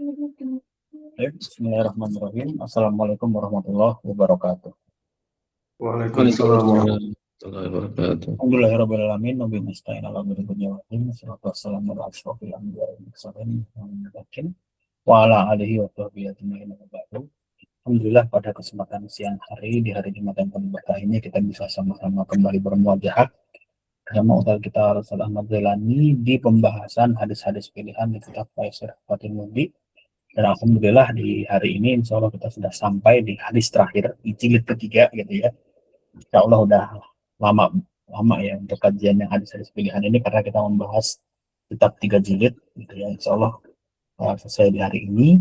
Baik, Bismillahirrahmanirrahim. Assalamualaikum warahmatullahi wabarakatuh. Waalaikumsalam. warahmatullahi wabarakatuh. Alhamdulillahirabbil alamin wa bihi nasta'in ala umuri dunya wa din. Wassalatu wassalamu ala asyrofil anbiya'i wal mursalin wa ala alihi wa sahbihi ajma'in wa ba'du. Alhamdulillah, pada kesempatan siang hari di hari Jumat yang penuh berkah ini kita bisa sama-sama kembali bermuajahah bersama Ustaz kita Ustaz Ahmad Zailani di pembahasan hadis-hadis pilihan di kitab Faisal Fathul Mubi. Dan alhamdulillah di hari ini insya Allah kita sudah sampai di hadis terakhir di jilid ketiga gitu ya. Insya Allah udah lama ya untuk kajian yang hadis-hadis pilihan ini karena kita membahas kitab 3 jilid gitu ya. Insya Allah selesai di hari ini,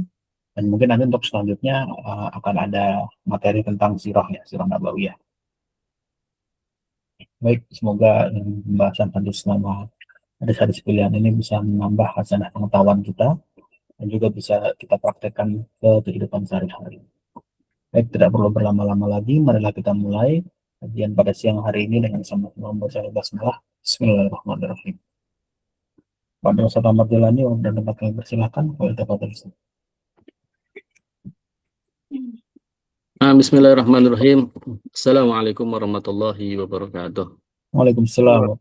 dan mungkin nanti untuk selanjutnya akan ada materi tentang sirah ya, sirah nabawiyah. Baik, semoga pembahasan hadis-hadis pilihan ini bisa menambah hasanah pengetahuan kita dan juga bisa kita praktekkan ke kehidupan sehari-hari. Baik, tidak perlu berlama-lama lagi, marilah kita mulai kajian pada siang hari ini dengan sama-sama membaca basmalah. Bismillahirrahmanirrahim. Pada Ustaz Ahmad Zailani dan tempat kami persilahkan. Bismillahirrahmanirrahim. Assalamualaikum warahmatullahi wabarakatuh. Waalaikumsalam.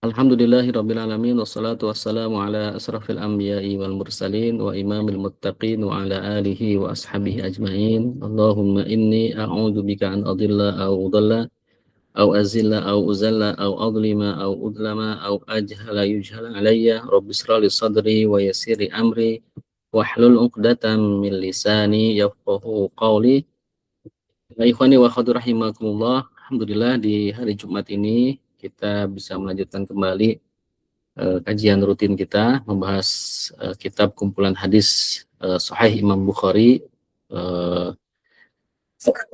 Alhamdulillahirabbil alamin wassalatu wassalamu ala asrafil anbiya'i wal mursalin wa imamil muttaqin wa ala alihi wa ashabihi ajmain. Allahumma inni a'udzu bika an adilla aw udalla aw azilla aw uzalla aw adlima aw udlama aw ajhala yujhala alayya. Rabbi shrah li sadri wa yassir li amri wahlul 'uqdatam min lisani yafqahu qawli. Ya ikhwani wa akhwati rahimakumullah. Alhamdulillah di hari Jumat ini kita bisa melanjutkan kembali kajian rutin kita membahas kitab kumpulan hadis Sahih Imam Bukhari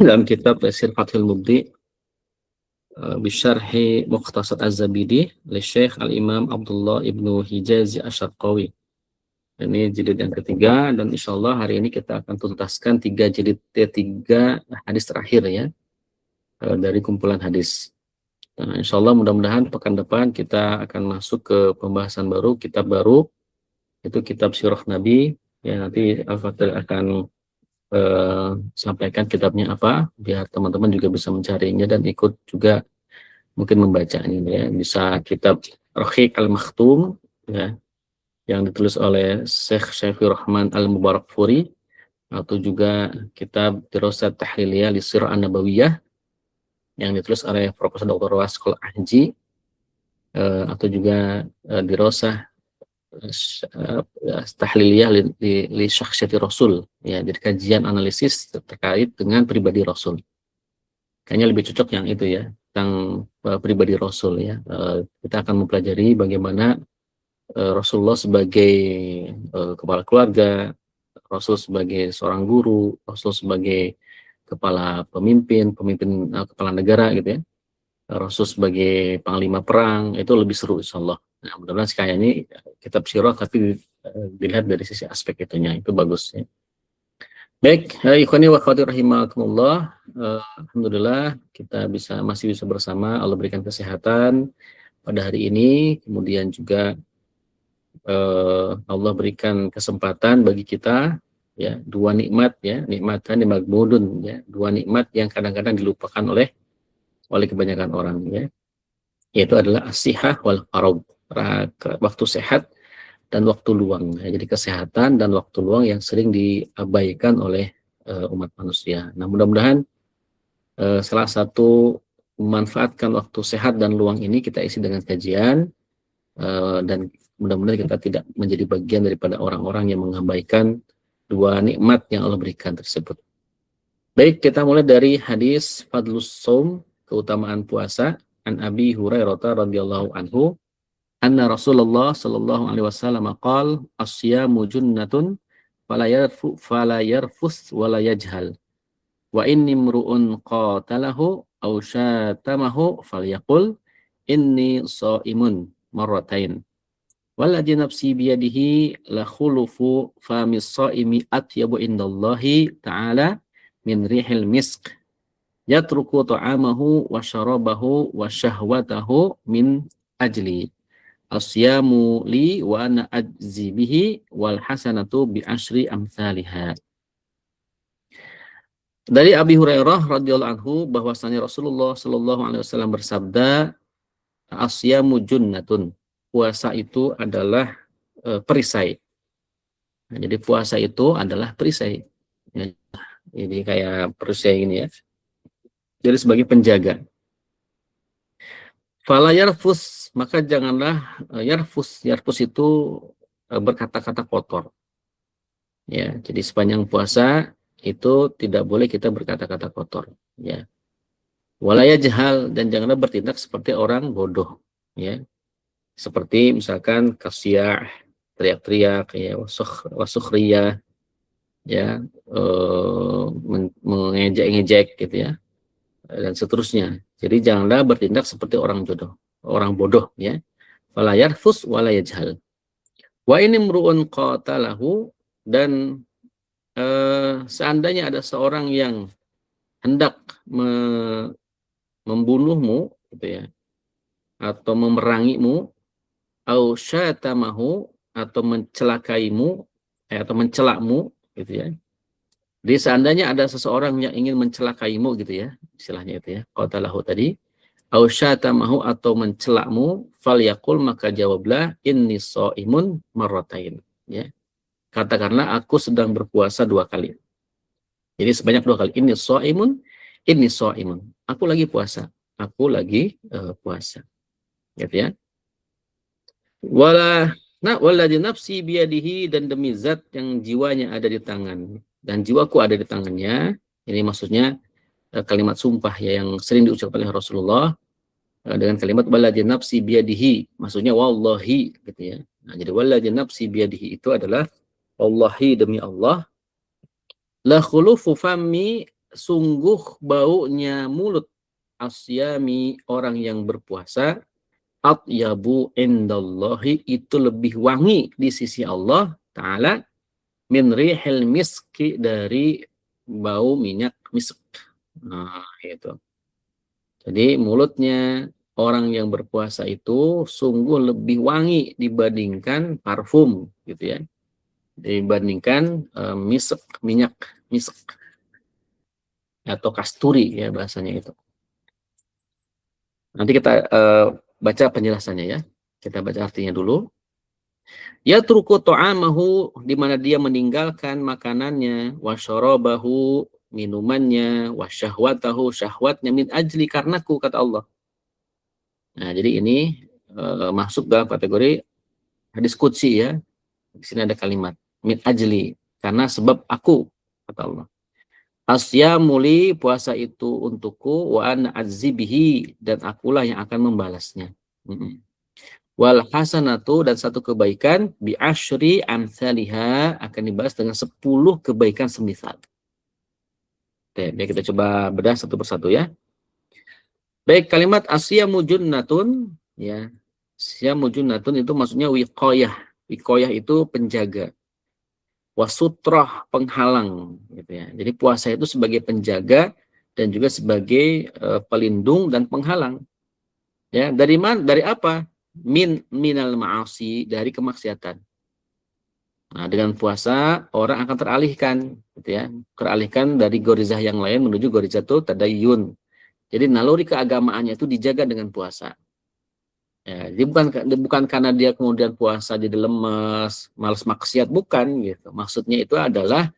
dalam kitab Tafsir Fathul Mubdi bisyarhi Mukhtasar Az-Zabidi oleh Syekh Al-Imam Abdullah Ibnu Hijazi Asy-Syarqawi. Ini jilid yang ketiga, dan insya Allah hari ini kita akan tuntaskan jilid tiga hadis terakhir ya dari kumpulan hadis. Nah, insya Allah mudah-mudahan pekan depan kita akan masuk ke pembahasan baru, kitab baru, itu kitab Sirah Nabi. Ya, nanti Al-Fatih akan sampaikan kitabnya apa, biar teman-teman juga bisa mencarinya dan ikut juga mungkin membacanya ya. Bisa kitab Rahiq Al-Makhtum ya, yang ditulis oleh Syekh Syafiur Rahman Al-Mubarakfuri, atau juga kitab Dirasat Tahliliyah li Sirah An-Nabawiyah yang ditulis oleh Profesor Dr. Waskol Ahji, atau juga Dirasah Tahliliyah li Syakhsiyati Rasul ya, jadi kajian analisis terkait dengan pribadi Rasul. Kayaknya lebih cocok yang itu ya, tentang pribadi Rasul ya. Kita akan mempelajari bagaimana Rasulullah sebagai kepala keluarga, Rasul sebagai seorang guru, Rasul sebagai kepala pemimpin kepala negara gitu ya, Rasul sebagai panglima perang, itu lebih seru insyaallah. Nah, mudah-mudahan sekali ini kitab sirah tapi dilihat dari sisi aspek itunya, itu bagus ya. Baik, ikhwani wa akhwati rahimakumullah. Alhamdulillah kita masih bisa bersama, Allah berikan kesehatan pada hari ini, kemudian juga Allah berikan kesempatan bagi kita ya, dua nikmat ya, nikmatan yang maghbudun ya, dua nikmat yang kadang-kadang dilupakan oleh kebanyakan orang ya, yaitu adalah as-sihah wal faragh, waktu sehat dan waktu luang ya. Jadi kesehatan dan waktu luang yang sering diabaikan oleh umat manusia. Nah, mudah-mudahan salah satu memanfaatkan waktu sehat dan luang ini kita isi dengan kajian, dan mudah-mudahan kita tidak menjadi bagian daripada orang-orang yang mengabaikan dua nikmat yang Allah berikan tersebut. Baik, kita mulai dari hadis Fadlus Shaum, keutamaan puasa. An Abi Hurairah radhiyallahu anhu, anna Rasulullah sallallahu alaihi wasallam qaal as-siyamu junnatun fala yarfus wala yajhal wa inni mru'un qatalahu aw syatamahu falyaqul inni shaimun marratain walladzi nafsi biyadihi la khulufu famis shaimi atyabu indallahi ta'ala min rihil misk yatruku ta'amahu wa syarabahu wa syahwatahu min ajli asyamu li wa ana ajzi bihi wal hasanatu bi asyri amsalihha. Dari Abi Hurairah radhiyallahu anhu bahwasanya Rasulullah sallallahu alaihi wasallam bersabda, asyamu junnatun. Puasa itu adalah perisai. Nah, jadi puasa itu adalah perisai. Ya, ini kayak perisai ini ya. Jadi sebagai penjaga. Fala yarfus, maka janganlah yarfus. Yarfus itu berkata-kata kotor. Ya, jadi sepanjang puasa itu tidak boleh kita berkata-kata kotor. Ya. Wala yajhal, dan janganlah bertindak seperti orang bodoh. Ya. Seperti misalkan kasyah, teriak-teriak, ya, wasukhriyah, ya, mengejek-ngejek gitu ya, dan seterusnya. Jadi janganlah bertindak seperti orang bodoh, ya. Fala yarfus wala yajhal. Wa ini mru'un qatalahu, dan seandainya ada seorang yang hendak membunuhmu gitu ya, atau memerangimu, au syatamahu, atau mencelakaimu, atau mencelakmu gitu ya. Jadi seandainya ada seseorang yang ingin mencelakaimu gitu ya, istilahnya itu ya, qatalahu tadi, au syatamahu, atau mencelakmu, falyaqul, maka jawablah, inni shaimun marratain, ya. Katakanlah aku sedang berpuasa 2 kali. Jadi sebanyak 2 kali, inni shaimun, aku lagi puasa, puasa. Gitu ya. Walladzi nafsi biyadihi, dan demi zat yang jiwanya ada di tangan dan jiwaku ada di tangannya. Ini maksudnya kalimat sumpah ya, yang sering diucapkan oleh Rasulullah dengan kalimat walladzi nafsi biyadihi, maksudnya wallahi gitu ya. Nah, jadi walladzi nafsi biyadihi itu adalah wallahi, demi Allah, la khulufu fammi, sungguh baunya mulut asyami, orang yang berpuasa, atyabu indallahi, itu lebih wangi di sisi Allah Ta'ala, min rihil miski, dari bau minyak misk. Nah, itu. Jadi mulutnya orang yang berpuasa itu sungguh lebih wangi dibandingkan parfum gitu ya. Dibandingkan misk, minyak misk atau kasturi ya bahasanya itu. Nanti kita baca penjelasannya ya. Kita baca artinya dulu. Ya turku ta'amahu, di mana dia meninggalkan makanannya, wa syarabahu, minumannya, wa syahwatahu, syahwatnya, min ajli, karenaku, kata Allah. Nah, jadi ini masuk dalam kategori hadis qudsi ya. Di sini ada kalimat min ajli, karena sebab aku, kata Allah. Asyamuli, puasa itu untukku, wa ana azibihi, dan akulah yang akan membalasnya. Wal hasanatu, dan satu kebaikan, bi asyri amsalihha, akan dibalas dengan 10 kebaikan semisal. Oke, kita coba bedah satu persatu ya. Baik, kalimat asyamu junnatun ya. Asyamu junnatun itu maksudnya wiqayah. Wiqayah itu penjaga. Wasutrah, penghalang gitu ya. Jadi puasa itu sebagai penjaga dan juga sebagai pelindung dan penghalang. Ya, dari mana? Dari apa? Minal ma'asi, dari kemaksiatan. Nah, dengan puasa orang akan teralihkan gitu ya. Teralihkan dari gorizah yang lain menuju gorizatul tadayyun. Jadi naluri keagamaannya itu dijaga dengan puasa. Ya, jadi bukan karena dia kemudian puasa jadi lemes, malas maksiat, bukan gitu. Maksudnya itu adalah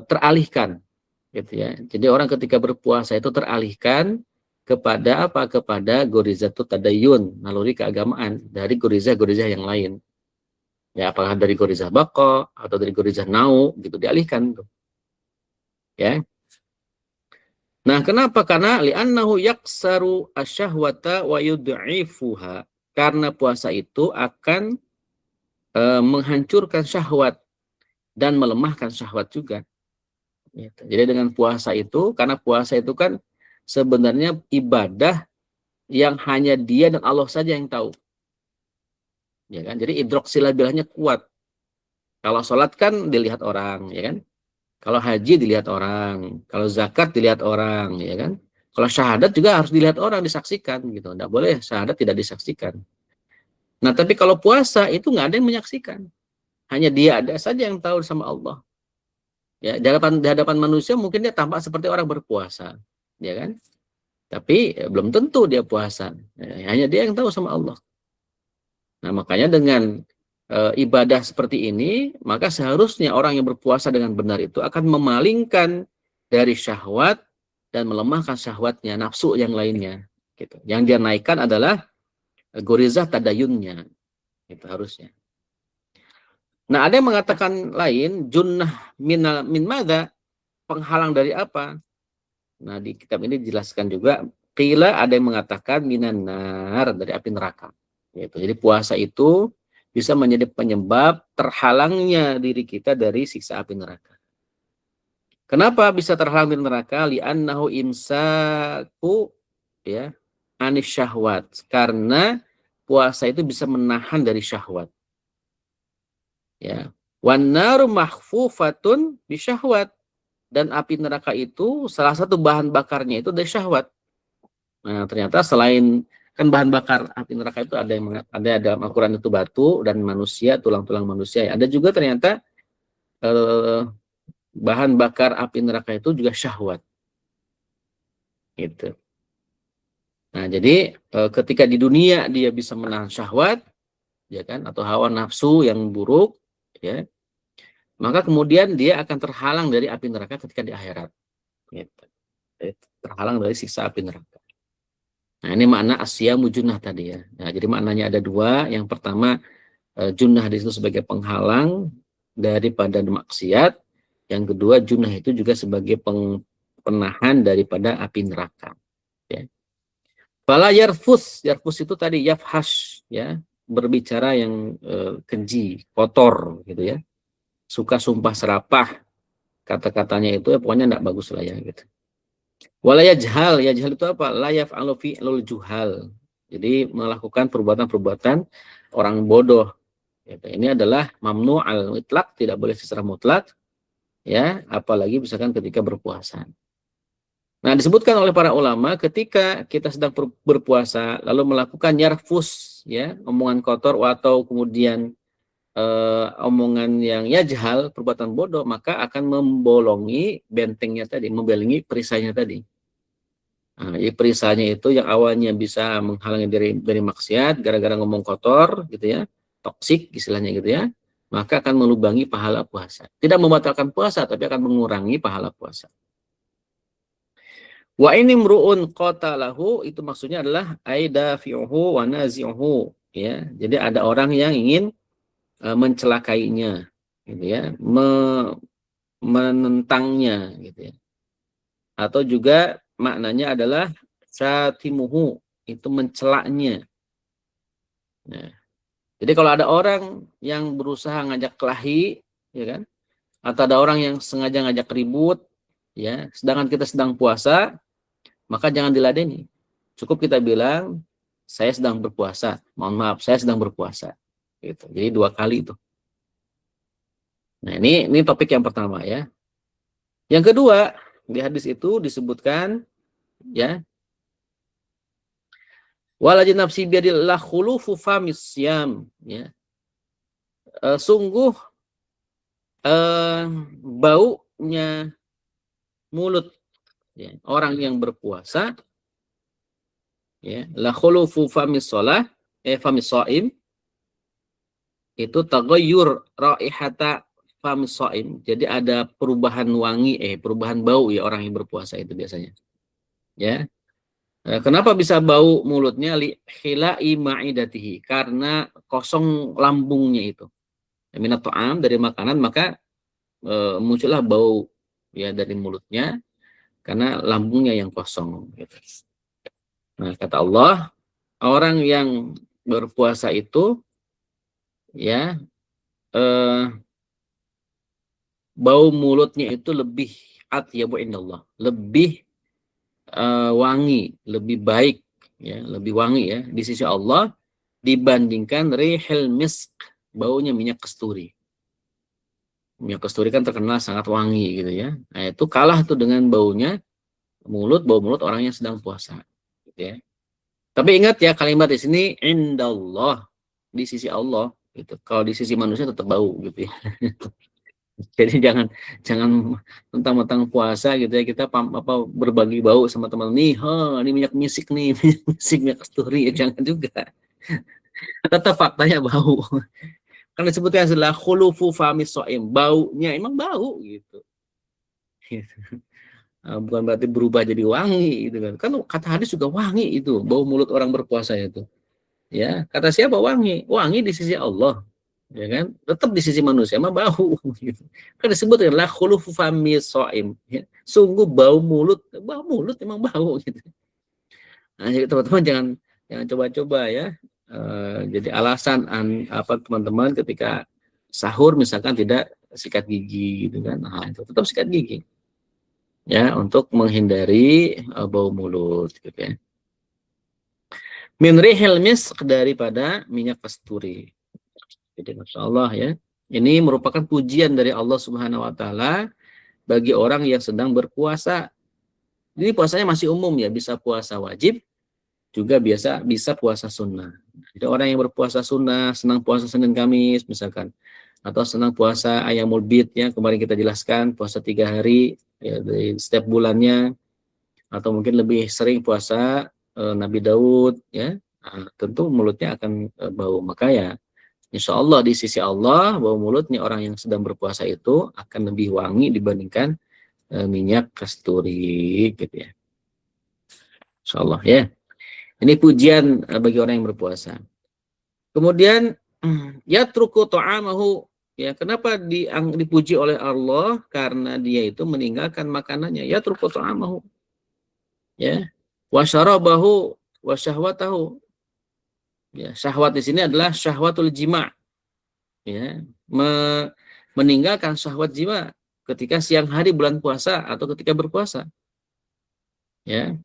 teralihkan gitu ya. Jadi orang ketika berpuasa itu teralihkan kepada apa? Kepada gorizatut tadayyun, naluri keagamaan, dari gorizah-gorizah yang lain. Ya, apakah dari gorizah baqa atau dari gorizah nau gitu, dialihkan tuh. Ya. Nah, kenapa? Karena li'annahu yaksaru asyahwata wa yud'ifuha. Karena puasa itu akan menghancurkan syahwat dan melemahkan syahwat juga. Gitu. Jadi dengan puasa itu, karena puasa itu kan sebenarnya ibadah yang hanya dia dan Allah saja yang tahu. Ya kan? Jadi idroksilabilahnya kuat. Kalau sholat kan dilihat orang, ya kan? Kalau haji dilihat orang, kalau zakat dilihat orang, ya kan? Kalau syahadat juga harus dilihat orang, disaksikan gitu. Tidak boleh syahadat tidak disaksikan. Nah, tapi kalau puasa itu nggak ada yang menyaksikan. Hanya dia ada saja yang tahu sama Allah. Ya, di hadapan manusia mungkin dia tampak seperti orang berpuasa, ya kan? Tapi belum tentu dia puasa. Ya, hanya dia yang tahu sama Allah. Nah, makanya dengan ibadah seperti ini, maka seharusnya orang yang berpuasa dengan benar itu akan memalingkan dari syahwat dan melemahkan syahwatnya, nafsu yang lainnya. Gitu. Yang dia naikkan adalah gorizah tadayunnya. Itu harusnya. Nah, ada yang mengatakan lain, junnah min madza, penghalang dari apa? Nah, di kitab ini dijelaskan juga, qila ada yang mengatakan minan nar, dari api neraka. Gitu. Jadi puasa itu bisa menjadi penyebab terhalangnya diri kita dari siksa api neraka. Kenapa bisa terhalang dari neraka? Li'annahu imsaku, ya, anis syahwat. Karena puasa itu bisa menahan dari syahwat. Ya. Wan naru mahfufatun bisyahwat, dan api neraka itu salah satu bahan bakarnya itu dari syahwat. Nah, ternyata selain kan bahan bakar api neraka itu ada yang ada dalam Al-Qur'an itu batu dan manusia, tulang-tulang manusia. Ada juga ternyata bahan bakar api neraka itu juga syahwat. Gitu. Nah, jadi ketika di dunia dia bisa menahan syahwat, ya kan, atau hawa nafsu yang buruk, ya, maka kemudian dia akan terhalang dari api neraka ketika di akhirat. Gitu. Terhalang dari siksa api neraka. Nah, ini makna asyamu junnah tadi ya. Nah, jadi maknanya ada dua. Yang pertama, junnah di situ sebagai penghalang daripada maksiat. Yang kedua, junnah itu juga sebagai penahan daripada api neraka. Ya. Fala yarfus itu tadi yafhash, ya, berbicara yang keji, kotor gitu ya. Suka sumpah serapah, kata-katanya itu ya, pokoknya enggak bagus lah ya gitu. Wala yajhal itu apa? La yaf'alu fi'lul juhal. Jadi melakukan perbuatan-perbuatan orang bodoh. Gitu. Ini adalah mamnu al mutlak, tidak boleh secara mutlak, ya, apalagi misalkan ketika berpuasa. Nah, disebutkan oleh para ulama ketika kita sedang berpuasa lalu melakukan yarfus, ya, omongan kotor atau kemudian omongan yang yajhal, perbuatan bodoh, maka akan membolongi bentengnya tadi, membelengi perisainya tadi. Nah, jadi perisainya itu yang awalnya bisa menghalangi dari maksiat gara-gara ngomong kotor gitu ya, toksik istilahnya gitu ya, maka akan melubangi pahala puasa. Tidak membatalkan puasa tapi akan mengurangi pahala puasa. Wa ini mru'un qatalahu, itu maksudnya adalah aidafi'uhu wa nazi'uhu, ya. Jadi ada orang yang ingin mencelakainya gitu ya, menentangnya gitu ya. Atau juga maknanya adalah syatimuhu, itu mencelaknya. Nah, jadi kalau ada orang yang berusaha ngajak kelahi, ya kan? Atau ada orang yang sengaja ngajak ribut, ya, sedangkan kita sedang puasa, maka jangan diladeni. Cukup kita bilang, saya sedang berpuasa. Mohon maaf, saya sedang berpuasa. Gitu. Jadi 2 kali itu. Nah, ini topik yang pertama ya. Yang kedua, di hadis itu disebutkan, ya, walajin nafsi biadillah khulufu famis syam, ya. Sungguh baunya mulut, ya, orang yang berpuasa, ya, la khulufu famis shalah, famis shaim, itu taghayyur raihata famis shaim. Jadi ada perubahan wangi, perubahan bau ya orang yang berpuasa itu biasanya. Ya. Kenapa bisa bau mulutnya? Li khilai ma'idatihi, karena kosong lambungnya itu. Minat ta'am, dari makanan, maka muncullah bau ya dari mulutnya karena lambungnya yang kosong gitu. Nah, kata Allah, orang yang berpuasa itu ya bau mulutnya itu lebih atyabu indallah, lebih wangi, lebih baik ya, lebih wangi ya di sisi Allah dibandingkan rihil misk, baunya minyak kasturi. Minyak kasturi kan terkenal sangat wangi gitu ya. Nah, itu kalah tuh dengan baunya bau mulut orang yang sedang puasa gitu ya. Tapi ingat ya, kalimat di sini indallah, di sisi Allah gitu. Kalau di sisi manusia tetap bau gitu ya. Jadi jangan jangan mentang-mentang puasa gitu ya kita berbagi bau sama teman nih, ini minyak misik nih, minyak misik, minyak kasturi ya jangan juga. Tetap faktanya bau. Kan disebutnya adalah khulufu famis so'im, baunya emang bau gitu. Bukan berarti berubah jadi wangi gitu kan. Kan kata hadis juga wangi itu, bau mulut orang berpuasa itu. Ya, kata siapa wangi? Wangi di sisi Allah. Ya kan? Tetap di sisi manusia mah bau gitu. Kan disebut la khulufu famis so'im, ya. Sungguh bau mulut emang bau gitu. Nah, jadi teman-teman jangan coba-coba ya. Jadi alasan teman-teman ketika sahur misalkan tidak sikat gigi gitu kan. Nah, itu tetap sikat gigi. Ya, untuk menghindari bau mulut gitu ya. Min rihil misk, daripada minyak kasturi. Jadi Masya Allah ya. Ini merupakan pujian dari Allah Subhanahu wa taala bagi orang yang sedang berpuasa. Jadi puasanya masih umum ya, bisa puasa wajib, juga bisa puasa sunnah. Jadi orang yang berpuasa sunnah, senang puasa Senin Kamis misalkan, atau senang puasa Ayyamul Bid ya, kemarin kita jelaskan puasa 3 hari ya, dari setiap bulannya, atau mungkin lebih sering puasa Nabi Daud ya, tentu mulutnya akan bau. Maka ya insya Allah di sisi Allah bau mulut nih orang yang sedang berpuasa itu akan lebih wangi dibandingkan minyak kasturi gitu ya. Insya Allah ya. Ini pujian bagi orang yang berpuasa. Kemudian ya truku ta'amahu, ya kenapa dipuji oleh Allah? Karena dia itu meninggalkan makanannya. Ya truku ta'amahu, ya wa syarabahu wa syahwatahu. Ya, syahwat di sini adalah syahwatul jima', ya, meninggalkan syahwat jima ketika siang hari bulan puasa atau ketika berpuasa. Ya.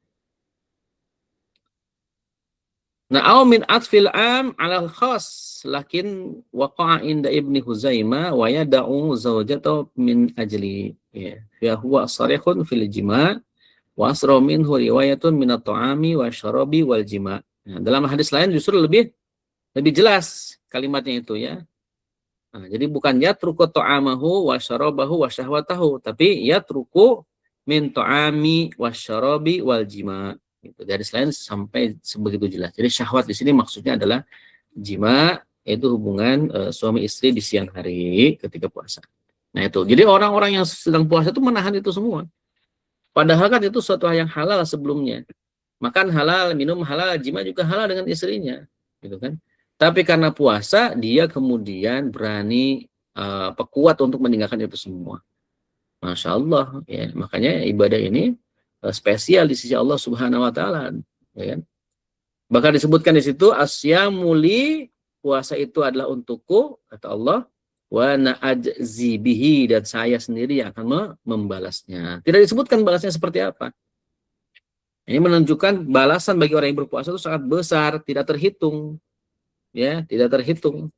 Nah, au min atfil am 'alal khas, lakin waqa'a inda Ibni Huzaimah wa yada'u zawjatahu min ajli. Ya, ya huwa sarihun fil jima' wa asra minhu riwayatun min at-ta'ami wa syarabi wal jima'. Nah, dalam hadis lain justru lebih jelas kalimatnya itu ya. Nah, jadi bukan yatruku ta'amahu wa syarabahu wa syahwatahu, tapi yatruku min ta'ami wa syarabi wal jima'. Gitu. Dari selain sampai sebegitu jelas. Jadi syahwat di sini maksudnya adalah jima, yaitu hubungan suami istri di siang hari ketika puasa. Nah itu. Jadi orang-orang yang sedang puasa itu menahan itu semua. Padahal kan itu suatu hal yang halal sebelumnya. Makan halal, minum halal, jima juga halal dengan istrinya, gitu kan. Tapi karena puasa dia kemudian berani kuat untuk meninggalkan itu semua. Masya Allah, ya. Makanya ibadah ini spesial di sisi Allah Subhanahu wa taala, ya kan? Bahkan disebutkan di situ asyamuli, puasa itu adalah untukku kata Allah, wa na'ajzi bihi, dan saya sendiri yang akan membalasnya. Tidak disebutkan balasnya seperti apa. Ini menunjukkan balasan bagi orang yang berpuasa itu sangat besar, tidak terhitung. Ya, tidak terhitung.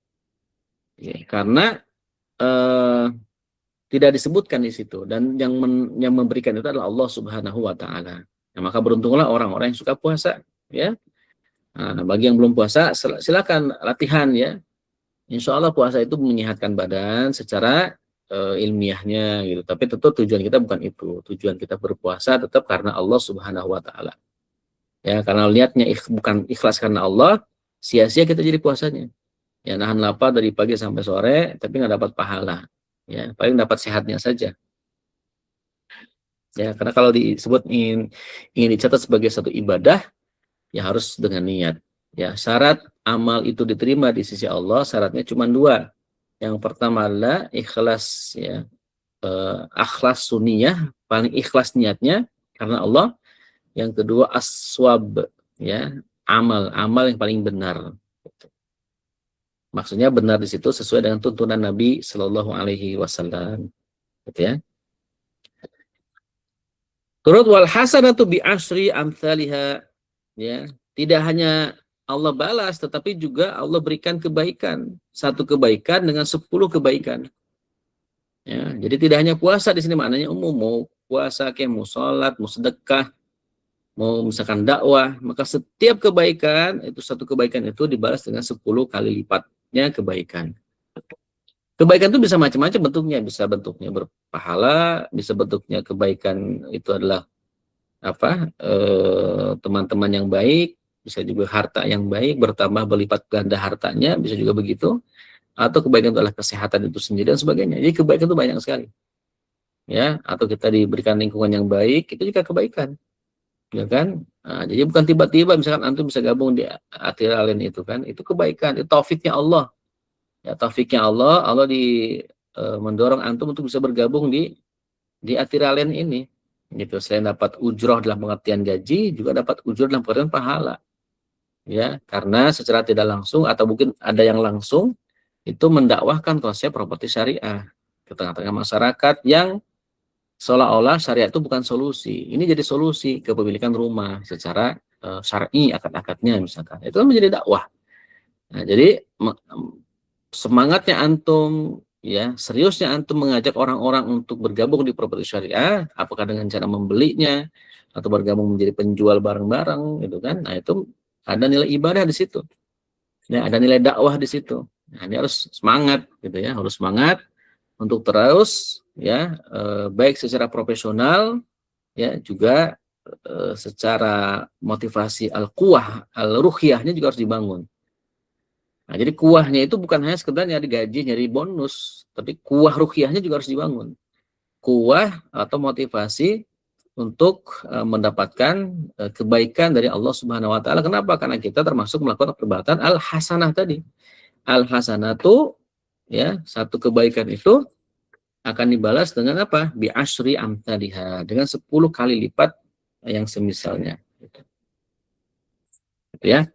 Ya, karena tidak disebutkan di situ, dan yang memberikan itu adalah Allah Subhanahu wa taala. Nah, maka beruntunglah orang-orang yang suka puasa, ya. Nah, bagi yang belum puasa silakan latihan ya. Insya Allah puasa itu menyehatkan badan secara ilmiahnya gitu. Tapi tentu tujuan kita bukan itu. Tujuan kita berpuasa tetap karena Allah Subhanahu wa taala. Ya, karena niatnya bukan ikhlas karena Allah, sia-sia kita jadi puasanya. Ya, nahan lapar dari pagi sampai sore tapi nggak dapat pahala. Ya, paling dapat sehatnya saja. Ya, karena kalau disebut ingin dicatat sebagai satu ibadah, ya harus dengan niat. Ya, syarat amal itu diterima di sisi Allah, syaratnya cuma 2. Yang pertama adalah ikhlas, ya, akhlas suniyah, paling ikhlas niatnya karena Allah. Yang kedua aswab, ya, amal yang paling benar. Maksudnya benar di situ sesuai dengan tuntunan Nabi Shallallahu Alaihi Wasallam, gitu ya. Turut wal hasanatu bi asri amsalha, ya. Tidak hanya Allah balas, tetapi juga Allah berikan kebaikan. Satu kebaikan dengan 10 kebaikan. Ya, jadi tidak hanya puasa di sini maknanya umum, mau puasa, kayak mau sholat, mau sedekah, mau misalkan dakwah, maka setiap kebaikan itu, satu kebaikan itu dibalas dengan 10 kali lipatnya kebaikan. Kebaikan itu bisa macam-macam bentuknya, bisa bentuknya berpahala, bisa bentuknya kebaikan itu adalah apa, teman-teman yang baik, bisa juga harta yang baik bertambah berlipat ganda hartanya, bisa juga begitu, atau kebaikan itu adalah kesehatan itu sendiri dan sebagainya. Jadi kebaikan itu banyak sekali, ya. Atau kita diberikan lingkungan yang baik, itu juga kebaikan, ya kan. Nah, jadi bukan tiba-tiba misalkan antum bisa gabung di Atiralen itu kan, itu kebaikan, itu taufiknya Allah. Ya, taufiknya Allah, Allah mendorong antum untuk bisa bergabung di Atiralen ini. Gitu. Selain dapat ujroh dalam pengertian gaji, juga dapat ujroh dalam pengertian pahala. Ya, karena secara tidak langsung atau mungkin ada yang langsung itu mendakwahkan konsep properti syariah ke tengah-tengah masyarakat yang seolah-olah syariat itu bukan solusi. Ini jadi solusi kepemilikan rumah secara syar'i akad-akadnya misalkan. Itu kan menjadi dakwah. Nah, jadi semangatnya antum, ya, seriusnya antum mengajak orang-orang untuk bergabung di properti syariah, apakah dengan cara membelinya atau bergabung menjadi penjual barang-barang, gitu kan? Nah, itu ada nilai ibadah di situ, ya, ada nilai dakwah di situ. Nah, ini harus semangat, gitu ya, harus semangat untuk terus, ya, baik secara profesional, ya, juga secara motivasi al-quwah, al-ruhiyahnya juga harus dibangun. Nah, jadi kuahnya itu bukan hanya sekedar nyari gaji, nyari bonus, tapi kuah ruhiyahnya juga harus dibangun. Kuah atau motivasi untuk mendapatkan kebaikan dari Allah Subhanahu wa taala. Kenapa? Karena kita termasuk melakukan perbuatan al-hasanah tadi. Al-hasanah itu, ya, satu kebaikan itu akan dibalas dengan apa? Bi asyri amthaliha, dengan 10 kali lipat yang semisalnya. Gitu ya.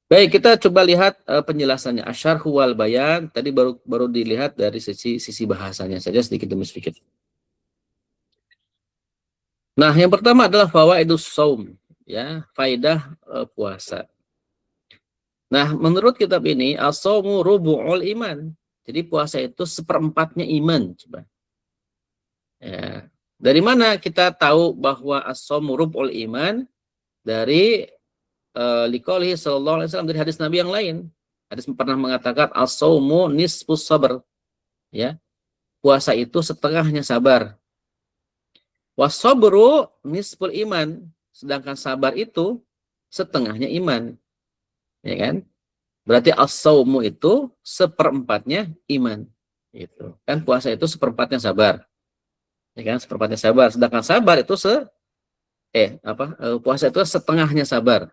Baik, kita coba lihat penjelasannya. Asyarhu wal bayan tadi baru dilihat dari sisi bahasanya saja sedikit demi sedikit. Nah, yang pertama adalah fawaidus shaum, ya, faidah puasa. Nah, menurut kitab ini as-shaumu rubu'ul iman. Jadi puasa itu seperempatnya iman, coba. Ya. Dari mana kita tahu bahwa as-shaumu rubu'ul iman? Dari liqaulihi sallallahu alaihi wasallam, dari hadis Nabi yang lain. Hadis pernah mengatakan as-shaumu nisfus sabr, ya. Puasa itu setengahnya sabar. Was-sabru nisful iman, sedangkan sabar itu setengahnya iman. Ya kan? Berarti as-shaumu itu seperempatnya iman. Gitu. Kan puasa itu seperempatnya sabar. Ya kan? Seperempatnya sabar, sedangkan sabar itu puasa itu setengahnya sabar.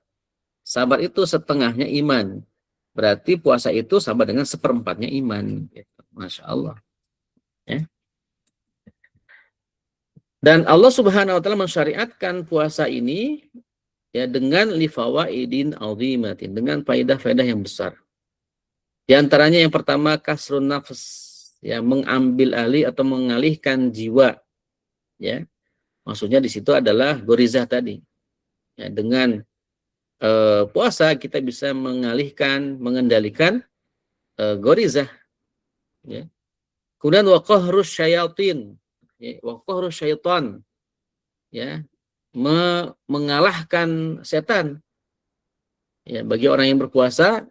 Sabar itu setengahnya iman. Berarti puasa itu sama dengan seperempatnya iman. Gitu. Masya Allah. Ya. Dan Allah Subhanahu wa taala mensyariatkan puasa ini, ya, dengan lifawaidin azimatin, dengan faedah-faedah yang besar. Di antaranya yang pertama kasrun nafs, ya, mengambil alih atau mengalihkan jiwa, ya. Maksudnya di situ adalah gorizah tadi. Ya, dengan puasa kita bisa mengendalikan gorizah, ya. Kemudian wa qahrus syayatin, ya, wa qahrus syaitan, ya, mengalahkan setan. Ya, bagi orang yang berpuasa,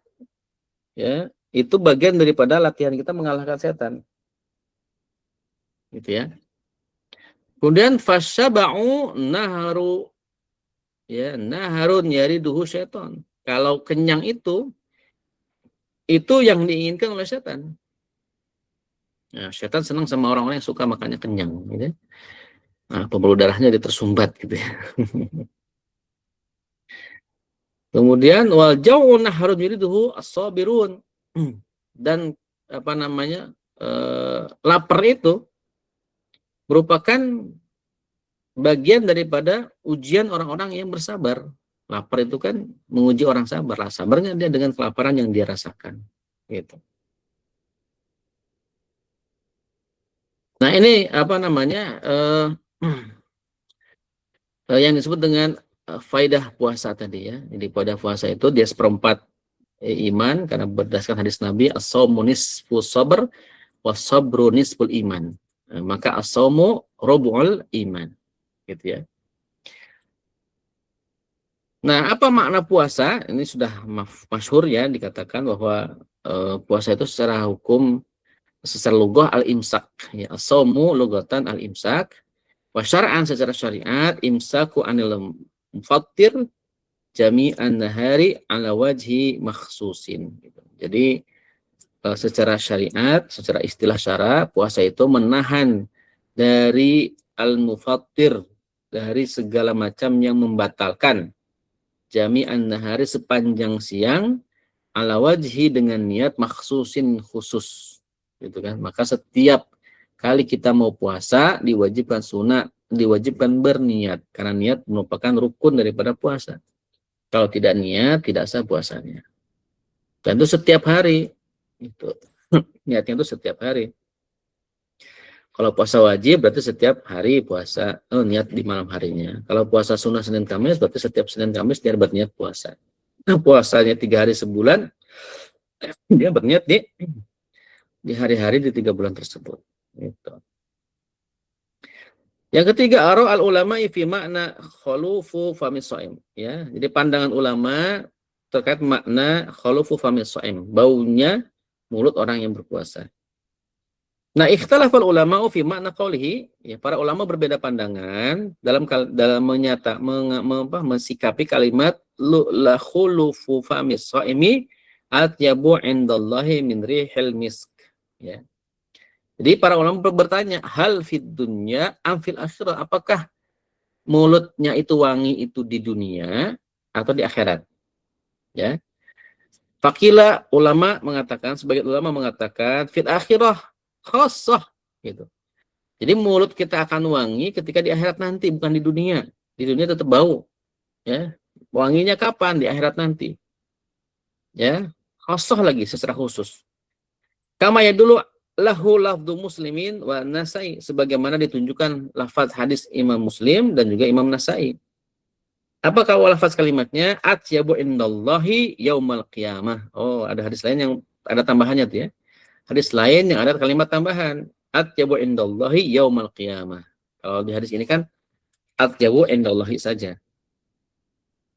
ya, itu bagian daripada latihan kita mengalahkan setan. Gitu ya. Kemudian fasyaba'u naharu, ya, naharun yariduhu syaitan. Kalau kenyang itu yang diinginkan oleh setan. Nah, setan senang sama orang-orang yang suka makannya kenyang, gitu ya. Nah, pembuluh darahnya dia tersumbat, gitu ya. Kemudian wal jau'u naharun yuriduhu as-sabirun. Dan apa namanya? Lapar itu merupakan bagian daripada ujian orang-orang yang bersabar. Lapar itu kan menguji orang sabar. Lah, sabarnya dia dengan kelaparan yang dia rasakan. Gitu. Nah, ini apa namanya? Yang disebut dengan faidah puasa tadi, ya. Jadi pada puasa itu dia seperempat iman, karena berdasarkan hadis Nabi as-shaumu nisfus sabr was-sabru nisful iman. Maka as-shaumu rubu'ul iman, gitu ya. Nah, apa makna puasa? Ini sudah masyhur ya, dikatakan bahwa puasa itu secara hukum, secara lugah al-imsak, ya, as-shaumu lugatan al-imsak, wa syar'an secara syariat imsaku anil mufattir jami'an nahari ala wajhi makhsusin. Gitu. Jadi secara syariat, secara istilah syara, puasa itu menahan dari al-mufattir, dari segala macam yang membatalkan, jami'an nahari sepanjang siang, ala wajhi dengan niat makhsusin khusus, gitu kan. Maka setiap kali kita mau puasa diwajibkan sunat, diwajibkan berniat, karena niat merupakan rukun daripada puasa. Kalau tidak niat, tidak sah puasanya. Dan itu setiap hari, itu niatnya itu setiap hari. Kalau puasa wajib berarti setiap hari puasa, niat di malam harinya. Kalau puasa sunnah Senin Kamis berarti setiap Senin Kamis dia berniat puasa. Nah, puasanya 3 hari sebulan, dia berniat di hari-hari di 3 bulan tersebut. Gitu. Yang ketiga, ara al ulama fi makna khulufu famis shaim, ya. Jadi pandangan ulama terkait makna khulufu famis shaim, baunya mulut orang yang berpuasa. Nah, ikhtalafal ulama fi makna qaulihi, ya, para ulama berbeda pandangan dalam mensikapi kalimat la khulufu famis shaimi atyabu indallahi min rihil misk, ya. Jadi para ulama bertanya, hal fid dunya am fil akhirah, apakah mulutnya itu wangi itu di dunia atau di akhirat, ya. Fakila sebagian ulama mengatakan fil akhirah khassah, gitu. Jadi mulut kita akan wangi ketika di akhirat nanti, bukan di dunia. Di dunia tetap bau, ya. Wanginya kapan? Di akhirat nanti, ya. Khassah lagi secara khusus. Kama ya dulu lahu lafdu muslimin wa nasai, sebagaimana ditunjukkan lafaz hadis Imam Muslim dan juga Imam Nasai. Apakah lafaz kalimatnya? Atyabu indallahi yaumal qiyamah. Oh, ada hadis lain yang ada tambahannya tuh, ya. Hadis lain yang ada kalimat tambahan, atyabu indallahi yaumal qiyamah. Kalau di hadis ini kan atyabu indallahi saja.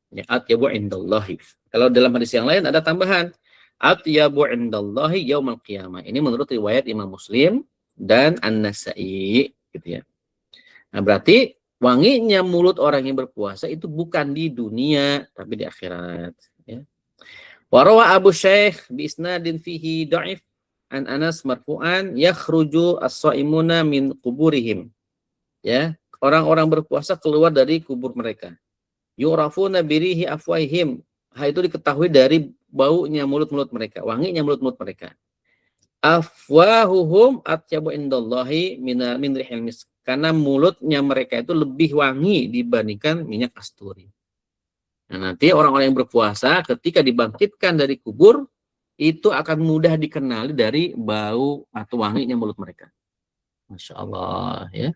Ya, atyabu indallahi. Kalau dalam hadis yang lain ada tambahan, atyabu indallahi yaumal qiyamah. Ini menurut riwayat Imam Muslim dan An-Nasa'i, gitu ya. Nah, berarti wanginya mulut orang yang berpuasa itu bukan di dunia tapi di akhirat, ya. Wa rawa Abu Syekh bi isnadin fihi dhaif an Anas marfu'an yakhruju as-shaimuna min quburihim, ya. Orang-orang berpuasa keluar dari kubur mereka. Yu'rafuna birihi afwaihim. Hal itu diketahui dari baunya mulut-mulut mereka, wanginya mulut-mulut mereka. Afwahuhum atyabu indallahi min rihil misk. Karena mulutnya mereka itu lebih wangi dibandingkan minyak kasturi. Nah, nanti orang-orang yang berpuasa ketika dibangkitkan dari kubur itu akan mudah dikenali dari bau atau wanginya mulut mereka. Masya Allah, ya.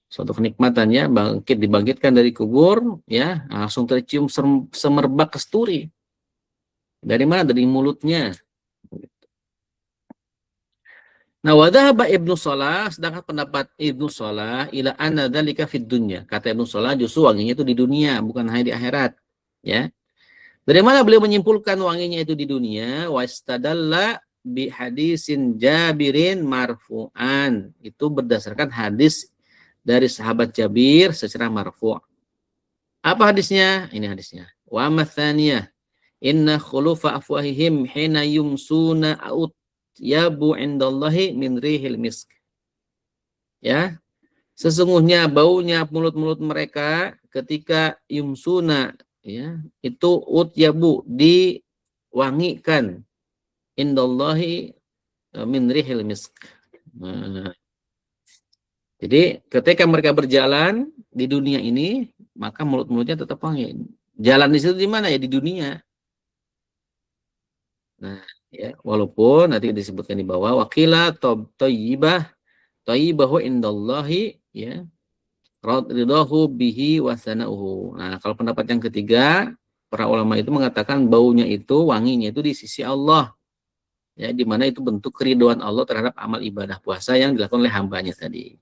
Suatu kenikmatan, ya, dibangkitkan dari kubur, ya, langsung tercium semerbak kasturi. Dari mana? Dari mulutnya. Nah, wadhaba Ibnu Shalah, sedangkan pendapat Ibnu Shalah ila anna dzalika fid dunya. Kata Ibnu Shalah justru wanginya itu di dunia, bukan hanya di akhirat, ya. Dari mana beliau menyimpulkan wanginya itu di dunia? Wastadalla bi hadisin Jabirin marfu'an. Itu berdasarkan hadis dari sahabat Jabir secara marfu'. Apa hadisnya? Ini hadisnya. Wa matsaniyah inna khulufa afwahihim hina yumsuna out yabu indallahi min rihil misk. Ya. Sesungguhnya baunya mulut-mulut mereka ketika yumsuna, ya, itu utyabu diwangikan indallahi min rihil misk. Nah, jadi ketika mereka berjalan di dunia ini, maka mulut-mulutnya tetap wangi. Jalan di situ di mana? Ya di dunia. Nah, ya, walaupun nanti disebutkan di bawah waqila thayyibahu indallahi, ya, ridahu bihi wa sanauhu. Nah, kalau pendapat yang ketiga, para ulama itu mengatakan baunya itu, wanginya itu di sisi Allah, ya, di mana itu bentuk keridhaan Allah terhadap amal ibadah puasa yang dilakukan oleh hambanya tadi.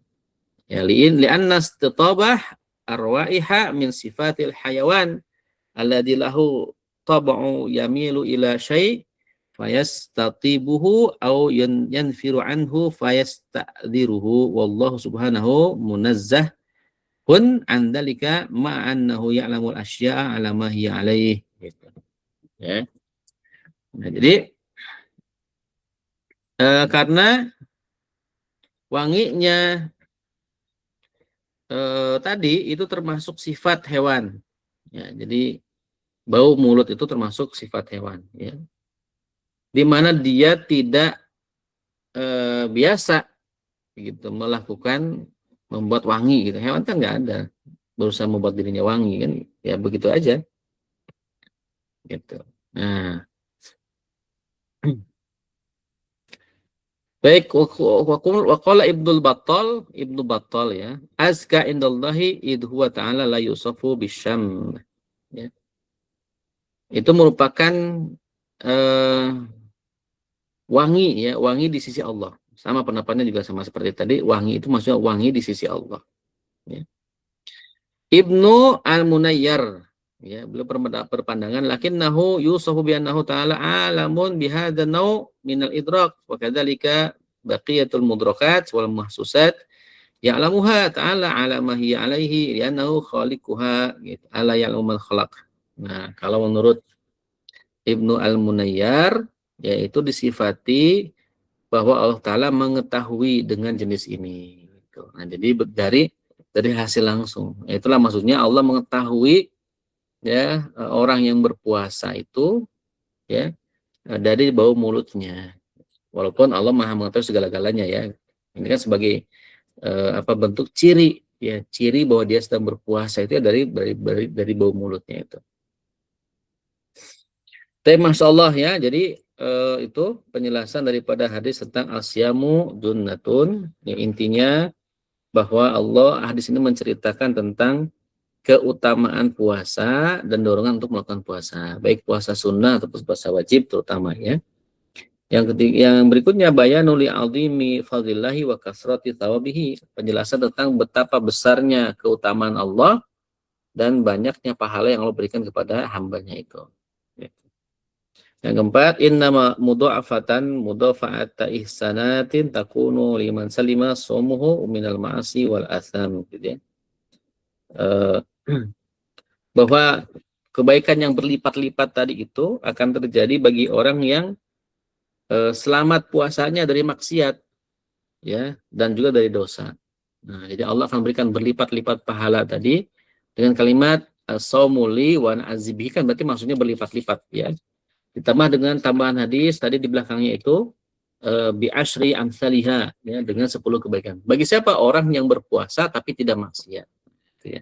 Ya, li'anna istitabah arwaiha min sifatil hayawan alladzi lahu tab'u yamilu ila syai' fayastatibuhu aw yanfiru anhu fayasta'dziruhu wallahu subhanahu munazzah kun an dzalika ma'annahu ya'lamul asya'a 'ala ma hiya 'alaihi gitu. Ya. Nah, jadi karena wanginya tadi itu termasuk sifat hewan. Ya, jadi bau mulut itu termasuk sifat hewan. Ya. Di mana dia tidak biasa gitu melakukan membuat wangi gitu. Hewan kan nggak ada berusaha membuat dirinya wangi kan, ya begitu aja gitu. Nah, baik, waqala Ibnu Battal ya, azka indallahi id huwa ta'ala la yusafu bisyam. Ya. Itu merupakan wangi ya, wangi di sisi Allah. Sama pendapatnya juga sama seperti tadi, wangi itu maksudnya wangi di sisi Allah. Ya. Ibnu Al-Munayyar ya, beliau berpandangan lakinnahu yusafu bi annahu ta'ala alamun bihadza nau' minal idrak wa kadzalika baqiyatul mudrakat wal mahsusat ya'lamuha ta'ala ala ma hiya alaihi li'annahu khaliquha gitu, ala ya'lamul khalaq. Nah, kalau menurut Ibnu Al-Munayyar yaitu disifati bahwa Allah Ta'ala mengetahui dengan jenis ini. Nah, jadi dari hasil langsung. Itulah maksudnya Allah mengetahui ya orang yang berpuasa itu ya dari bau mulutnya. Walaupun Allah Maha mengetahui segala-galanya ya. Ini kan sebagai bentuk ciri ya, ciri bahwa dia sedang berpuasa itu ya dari bau mulutnya itu. Tapi Masya Allah ya, jadi itu penjelasan daripada hadis tentang asyamu junnatun. Ya, intinya bahwa hadis ini menceritakan tentang keutamaan puasa dan dorongan untuk melakukan puasa, baik puasa sunnah ataupun puasa wajib terutama ya. Yang berikutnya bayanul li'azimi fadlillahi wa kasrati thawabihi, penjelasan tentang betapa besarnya keutamaan Allah dan banyaknya pahala yang Allah berikan kepada hambanya itu. Yang keempat, innama mudhafa'ata ihsanatin takunu liman salima shaumuhu minal ma'asi wal atham gitu ya. Bahwa kebaikan yang berlipat-lipat tadi itu akan terjadi bagi orang yang selamat puasanya dari maksiat ya dan juga dari dosa. Nah, jadi Allah akan berikan berlipat-lipat pahala tadi dengan kalimat shaumuli wa azibi, kan berarti maksudnya berlipat-lipat ya. Ditambah dengan tambahan hadis tadi di belakangnya itu bi asyri amsalihha ya, dengan 10 kebaikan. Bagi siapa? Orang yang berpuasa tapi tidak maksiat. Gitu ya.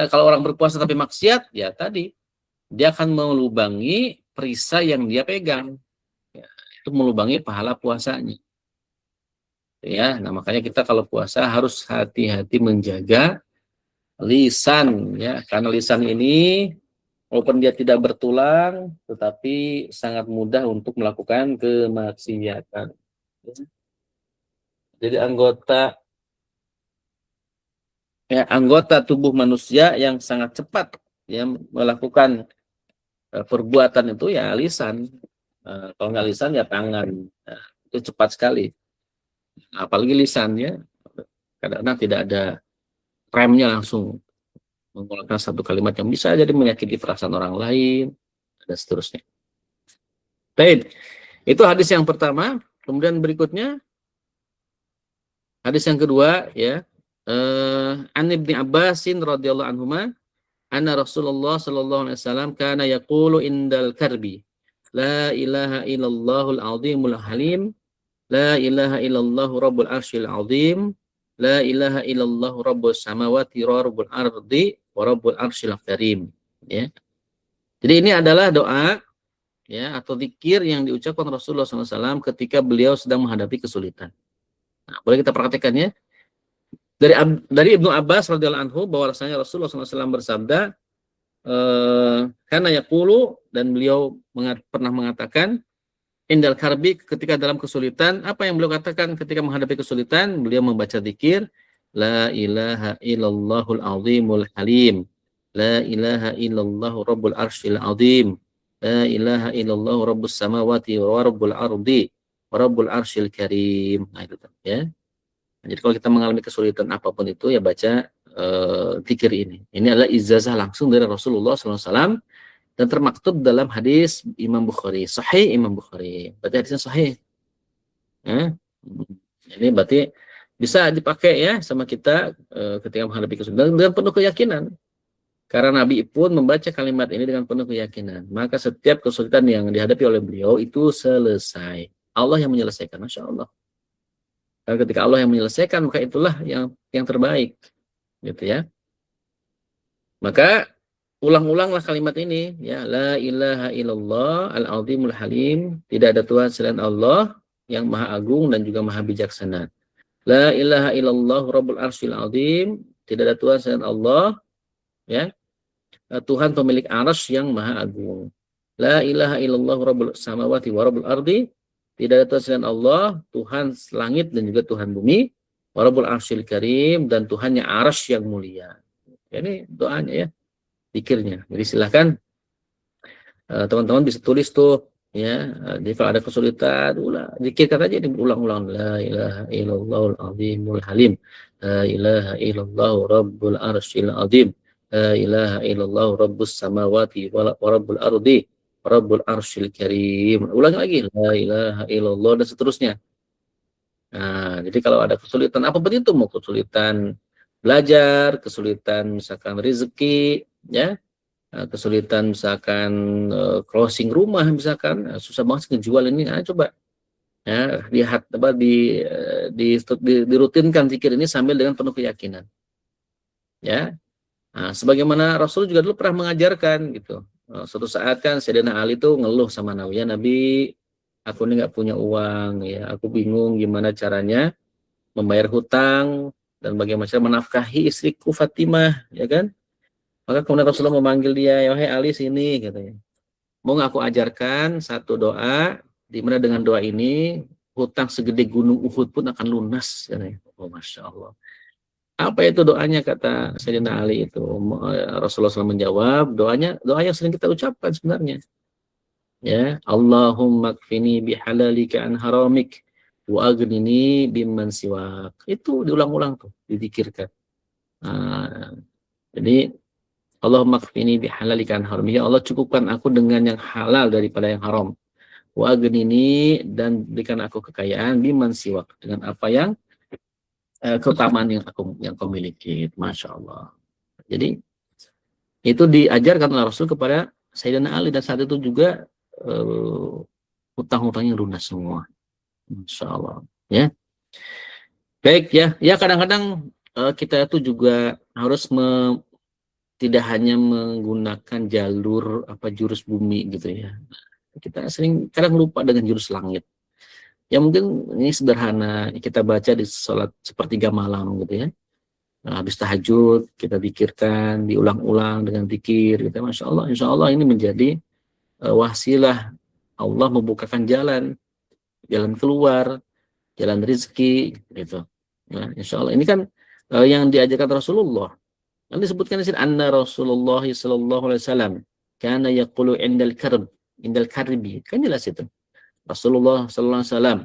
Kalau orang berpuasa tapi maksiat, ya tadi dia akan melubangi perisai yang dia pegang. Ya, itu melubangi pahala puasanya. Ya, nah makanya kita kalau puasa harus hati-hati menjaga lisan ya, karena lisan ini walaupun dia tidak bertulang, tetapi sangat mudah untuk melakukan kemaksiatan. Jadi anggota tubuh manusia yang sangat cepat ya melakukan perbuatan itu ya lisan. Kalau nggak lisan ya tangan. Nah, itu cepat sekali. Apalagi lisan ya, kadang-kadang tidak ada remnya langsung mengeluarkan satu kalimat yang bisa jadi menyakiti perasaan orang lain dan seterusnya. Baik, itu hadis yang pertama. Kemudian berikutnya hadis yang kedua ya, an Ibnu Abbasin radhiyallahu anhuma anna Rasulullah sallallahu alaihi wasallam kana yaqulu indal karbi la ilaha illallahul azimul halim la ilaha illallah rabbul arsyil azim la ilaha illallah rabbus samawati wa rabbul ardi wa rabbul arsyil karim ya. Jadi ini adalah doa ya atau zikir yang diucapkan Rasulullah SAW ketika beliau sedang menghadapi kesulitan. Nah, boleh kita perhatikan ya. Dari Ibnu Abbas radhiyallahu anhu bahwa rasanya Rasulullah SAW bersabda karena yaqulu, dan beliau pernah mengatakan indal karbi, ketika dalam kesulitan. Apa yang beliau katakan ketika menghadapi kesulitan? Beliau membaca zikir la ilaha illallahul azimul halim La ilaha illallah rabbul arsyil azim. La ilaha illallah rabbus samawati wa rabbul ardi wa rabbul arsyil karim. Nah itu ya. Jadi kalau kita mengalami kesulitan apapun itu ya baca zikir ini. Ini adalah ijazah langsung dari Rasulullah SAW dan termaktub dalam hadis Imam Bukhari, Sahih Imam Bukhari. Berarti hadisnya sahih. Ya. Ini berarti bisa dipakai ya sama kita ketika menghadapi kesulitan dengan penuh keyakinan. Karena Nabi pun membaca kalimat ini dengan penuh keyakinan. Maka setiap kesulitan yang dihadapi oleh beliau itu selesai. Allah yang menyelesaikan, Masya Allah. Karena ketika Allah yang menyelesaikan, maka itulah yang terbaik. Gitu ya. Maka ulang-ulanglah kalimat ini. Ya, la ilaha illallah al-azimul halim. Tidak ada Tuhan selain Allah yang maha agung dan juga maha bijaksana. La ilaha illallah rabbul arsyil azim. Tidak ada Tuhan selain Allah. Ya. Tuhan pemilik arsy yang maha agung. La ilaha illallah rabbul samawati wa rabbul ardi. Tidak ada Tuhan selain Allah, Tuhan langit dan juga Tuhan bumi. Wa rabbul arsyil karim, dan Tuhannya arsy yang mulia. Ini doanya ya, zikirnya. Jadi silakan teman-teman bisa tulis tuh ya. Jadi kalau ada kesulitan, zikirkan aja diulang-ulang. La ilaha illallahul azimul halim. La ilaha illallah rabbul arsyil azim. La ilaha illallah rabbus samawati wa rabbul ardi rabbul arsyil karim. Ulang lagi, la ilaha illallah, dan seterusnya. Nah, jadi kalau ada kesulitan apapun itu, mau kesulitan belajar, kesulitan misalkan rezeki, ya, kesulitan misalkan closing rumah, misalkan susah banget ngejual ini, coba ya dirutinkan zikir ini sambil dengan penuh keyakinan. Ya. Nah, sebagaimana Rasul juga dulu pernah mengajarkan gitu. Suatu saat kan Sayyidina Ali itu ngeluh sama Nabi, ya Nabi, aku ini nggak punya uang, ya aku bingung gimana caranya membayar hutang dan bagaimana cara menafkahi istriku Fatimah, ya kan? Maka kemudian Rasulullah memanggil dia, ya wahai Ali sini, katanya. Mau nggak aku ajarkan satu doa, di mana dengan doa ini hutang segede gunung Uhud pun akan lunas, katanya. Oh, Masya Allah. Apa itu doanya, kata Sayyidina Ali itu? Rasulullah SAW menjawab, doa yang sering kita ucapkan sebenarnya. Ya, Allahumma kfini bihalalika an haramik wa aghnini bimman siwak. Itu diulang-ulang tuh, dizikirkan. Nah, jadi Allahumma kfini bihalalika an haramik. Ya Allah, cukupkan aku dengan yang halal daripada yang haram. Wa aghnini, dan berikan aku kekayaan bimman siwak, dengan apa yang keutamaan yang kau miliki. Masya Allah. Jadi itu diajarkan oleh Rasul kepada Sayyidina Ali, dan saat itu juga hutang-hutangnya lunas semua. Masya Allah. Ya. Baik ya. Ya, kadang-kadang kita itu juga harus tidak hanya menggunakan jalur jurus bumi gitu ya. Kita sering kadang lupa dengan jurus langit. Ya mungkin ini sederhana, kita baca di sholat sepertiga malam gitu ya. Nah, habis tahajud kita zikirkan, diulang-ulang dengan zikir gitu. Masya Allah, insya Allah ini menjadi wasilah Allah membukakan jalan keluar, jalan rezeki gitu. Nah, insya Allah ini kan yang diajarkan Rasulullah. Nanti disebutkan di sini, anna Rasulullah sallallahu alaihi wasallam kana yaqulu indal karbi. Kan jelas itu. Rasulullah sallallahu alaihi wasallam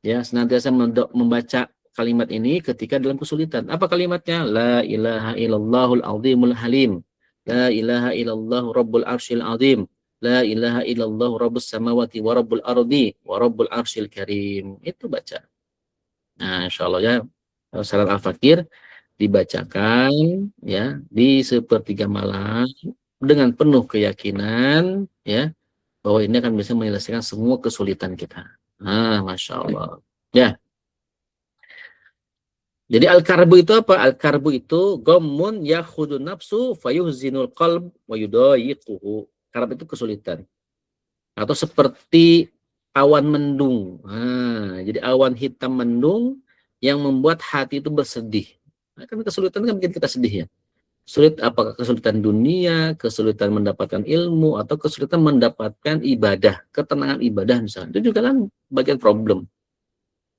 ya senantiasa membaca kalimat ini ketika dalam kesulitan. Apa kalimatnya? La ilaha illallahul azimul halim. La ilaha illallah rabbul arsyil azim. La ilaha illallah rabbus samawati wa rabbul ardi wa rabbul arsyil karim. Itu baca. Nah, insyaallah ya, salat al-fakir dibacakan ya di sepertiga malam dengan penuh keyakinan ya, bahwa ini akan bisa menyelesaikan semua kesulitan kita. Nah, Masya Allah. Ya. Jadi al-karbu itu apa? Al-karbu itu gommun yakhudu nafsu fayuhzinul qalb wa yudayiquhu. Karb itu kesulitan. Atau seperti awan mendung. Nah, jadi awan hitam mendung yang membuat hati itu bersedih. Nah, kan kesulitan kan bikin kita sedih ya. Sulit, apakah kesulitan dunia, kesulitan mendapatkan ilmu, atau kesulitan mendapatkan ibadah, ketenangan ibadah misalnya. Itu juga kan bagian problem.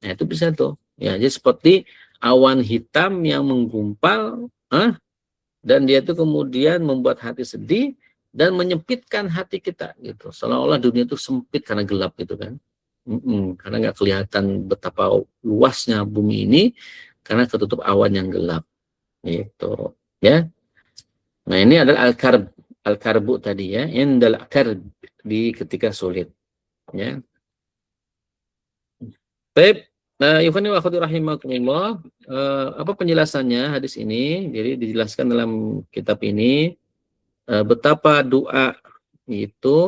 Nah, itu bisa tuh. Ya, jadi seperti awan hitam yang menggumpal dan dia itu kemudian membuat hati sedih dan menyempitkan hati kita gitu. Seolah-olah dunia itu sempit karena gelap gitu kan. Karena nggak kelihatan betapa luasnya bumi ini karena ketutup awan yang gelap gitu ya. Nah, ini adalah al-karbu tadi ya, indal karb, di ketika sulit ya. Baik, Ikhwani wa akhwati rahimakumullah, apa penjelasannya hadis ini? Jadi dijelaskan dalam kitab ini betapa doa itu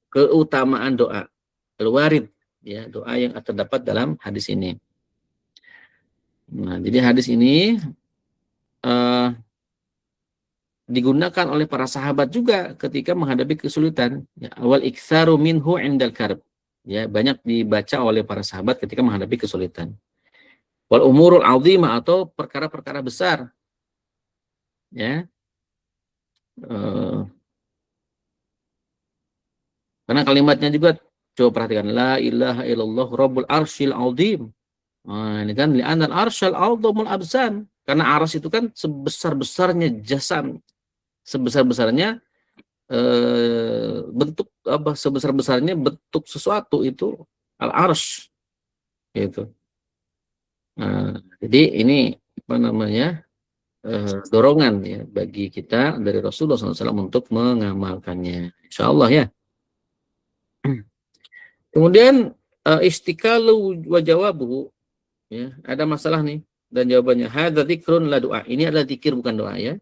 keutamaan doa al-warid ya, doa yang terdapat dalam hadis ini. Nah, jadi hadis ini digunakan oleh para sahabat juga ketika menghadapi kesulitan. Ya, awal iktsaru minhu indal karb. Ya, banyak dibaca oleh para sahabat ketika menghadapi kesulitan. Wal umurul azimah, atau perkara-perkara besar. Ya. Karena kalimatnya juga coba perhatikan, la ilaha illallah rabbul arsyil azim. Nah, ini kan li'anal arsyal azimul abzan. Karena arsy itu kan sebesar-besarnya jasad, sebesar-besarnya bentuk apa, sebesar-besarnya bentuk sesuatu itu al-arsh gitu. Nah, jadi ini apa namanya, dorongan ya bagi kita dari Rasulullah SAW untuk mengamalkannya, insyaallah ya. Kemudian istikalu wa jawabuhu ya, ada masalah nih dan jawabannya hadza dzikrun la doa. Ini adalah zikir bukan doa ya.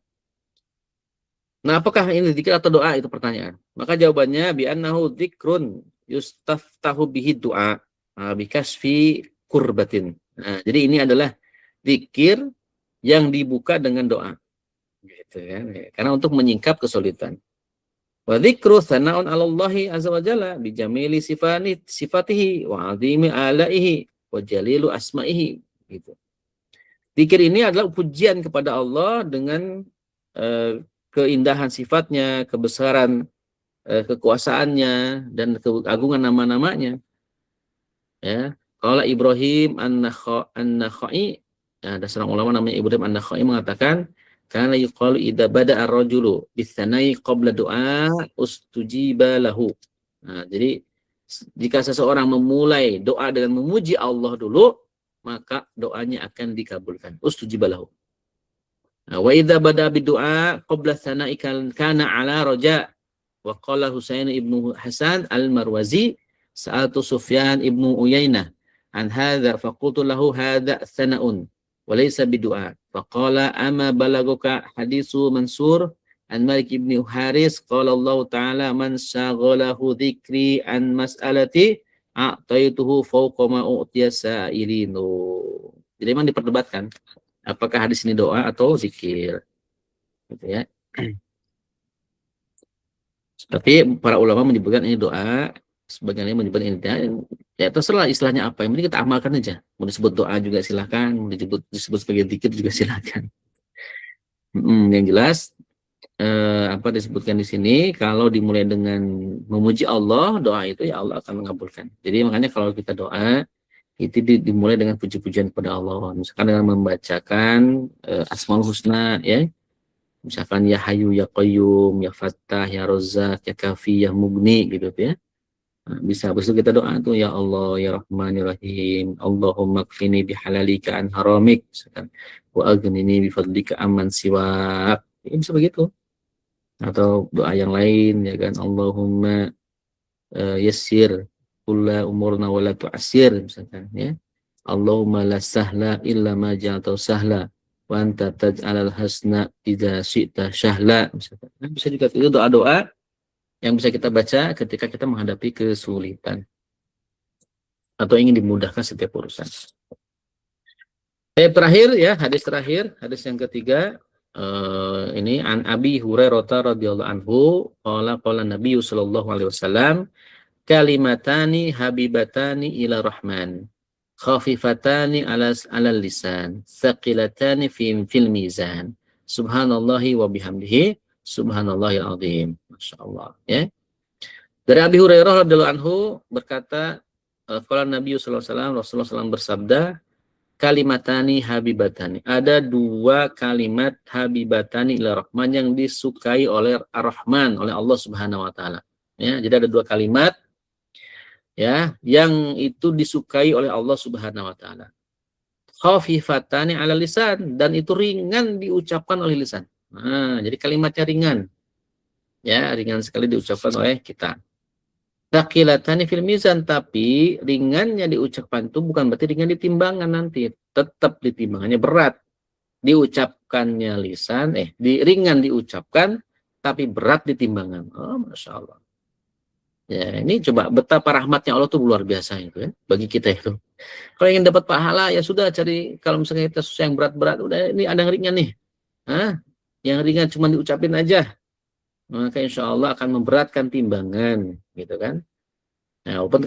Nah, apakah ini zikir atau doa, itu pertanyaan. Maka jawabannya bi annahu dzikrun yustaftahu bihi doa bikasfi kurbatin. Nah, jadi ini adalah zikir yang dibuka dengan doa. Gitu ya. Karena untuk menyingkap kesulitan. Wa dzikru tsana'un 'ala Allahi azza wa jalla bi jamili sifatihi wa 'azimi alaihi wa jalilu asma'ihi gitu. Zikir ini adalah pujian kepada Allah dengan keindahan sifatnya, kebesaran kekuasaannya, dan keagungan nama-namanya. Ya, kalau Ibrahim an-Nakhai, ada seorang ulama namanya Ibrahim an-Nakhai mengatakan, karena yuqalu idza bada'a ar-rajulu bis-sanai qabla du'a ustujiba lahu. Nah, jadi jika seseorang memulai doa dengan memuji Allah dulu, maka doanya akan dikabulkan. Ustujiba lahu. Wa idza bada bidu'a qabla tsana'i kana ala raja. Wa qala Husain ibnu Hasan al-Marwazi sa'atu Sufyan ibnu Uyainah an hadza faqultu lahu hadza tsana'un wa laysa bidu'a. Faqala ama balaguka hadisu Mansur an Malik ibn Haris qala Allah ta'ala man syaghalahu dzikri an mas'alati a'taituhu fawqa ma u'tiya sa'ilinu. Jadi memang diperdebatkan apakah hadis ini doa atau zikir, gitu ya. Tapi para ulama menyebutkan ini doa, sebagian yang menyebutkan ini ya terserah istilahnya apa, yang penting kita amalkan aja. Mau disebut doa juga silakan, mau disebut sebagai zikir juga silakan. Yang jelas apa disebutkan di sini, kalau dimulai dengan memuji Allah, doa itu ya Allah akan mengabulkan. Jadi makanya kalau kita doa itu dimulai dengan puji-pujian kepada Allah, misalkan dengan membacakan Asmaul Husna ya, misalkan ya Hayyu ya Qayyum ya Fattah ya Razzaq ya Kafi ya Mughni gitu ya. Nah, bisa habis itu kita doa tuh ya Allah ya Rahman ya Rahim, Allahumma kfini bihalalika an haramik, misalkan wa aghnini bifadlika amman siwak, ya, bisa begitu. Atau doa yang lain ya kan, Allahumma yassir kulla umurna wa la tu'assir, misalkan ya. Allahumma la sahla illa ma ja'altahu sahla wa anta taj'alal hasna idza syi'ta syahla, misalkan. Nah, bisa juga itu doa-doa yang bisa kita baca ketika kita menghadapi kesulitan atau ingin dimudahkan setiap urusan. Terakhir ya, hadis terakhir, hadis yang ketiga, ini an Abi Hurairah radhiyallahu anhu qala Nabi sallallahu alaihi wasallam, kalimatani habibatani ila rahman, khafifatani ala lisan, thaqilatani fil mizan, subhanallahi wa bihamdihi, subhanallahil azim. Masyaallah ya. Dari Abi Hurairah radhiyallahu anhu berkata, qala Nabi sallallahu alaihi wasallam, Rasulullah SAW bersabda, kalimatani habibatani. Ada dua kalimat habibatani ila Rahman yang disukai oleh Ar-Rahman, oleh Allah Subhanahu wa taala. Ya, jadi ada dua kalimat ya yang itu disukai oleh Allah Subhanahu wa taala. Khafifatani ala lisan, dan itu ringan diucapkan oleh lisan. Nah, jadi kalimatnya ringan. Ya, ringan sekali diucapkan oleh kita. Thaqilatani fil mizan, tapi ringannya diucapkan itu bukan berarti ringan di timbangan nanti. Tetap di timbangannya berat. Diucapkannya lisan, ringan diucapkan, tapi berat di timbangan. Oh, Masya Allah. Ya, ini coba betapa rahmatnya Allah tuh luar biasa itu ya, bagi kita itu. Kalau ingin dapat pahala, ya sudah cari, kalau misalnya kita susah yang berat-berat, udah ini ada yang ringan nih. Hah? Yang ringan cuma diucapin aja. Maka insya Allah akan memberatkan timbangan, gitu kan. Nah, walaupun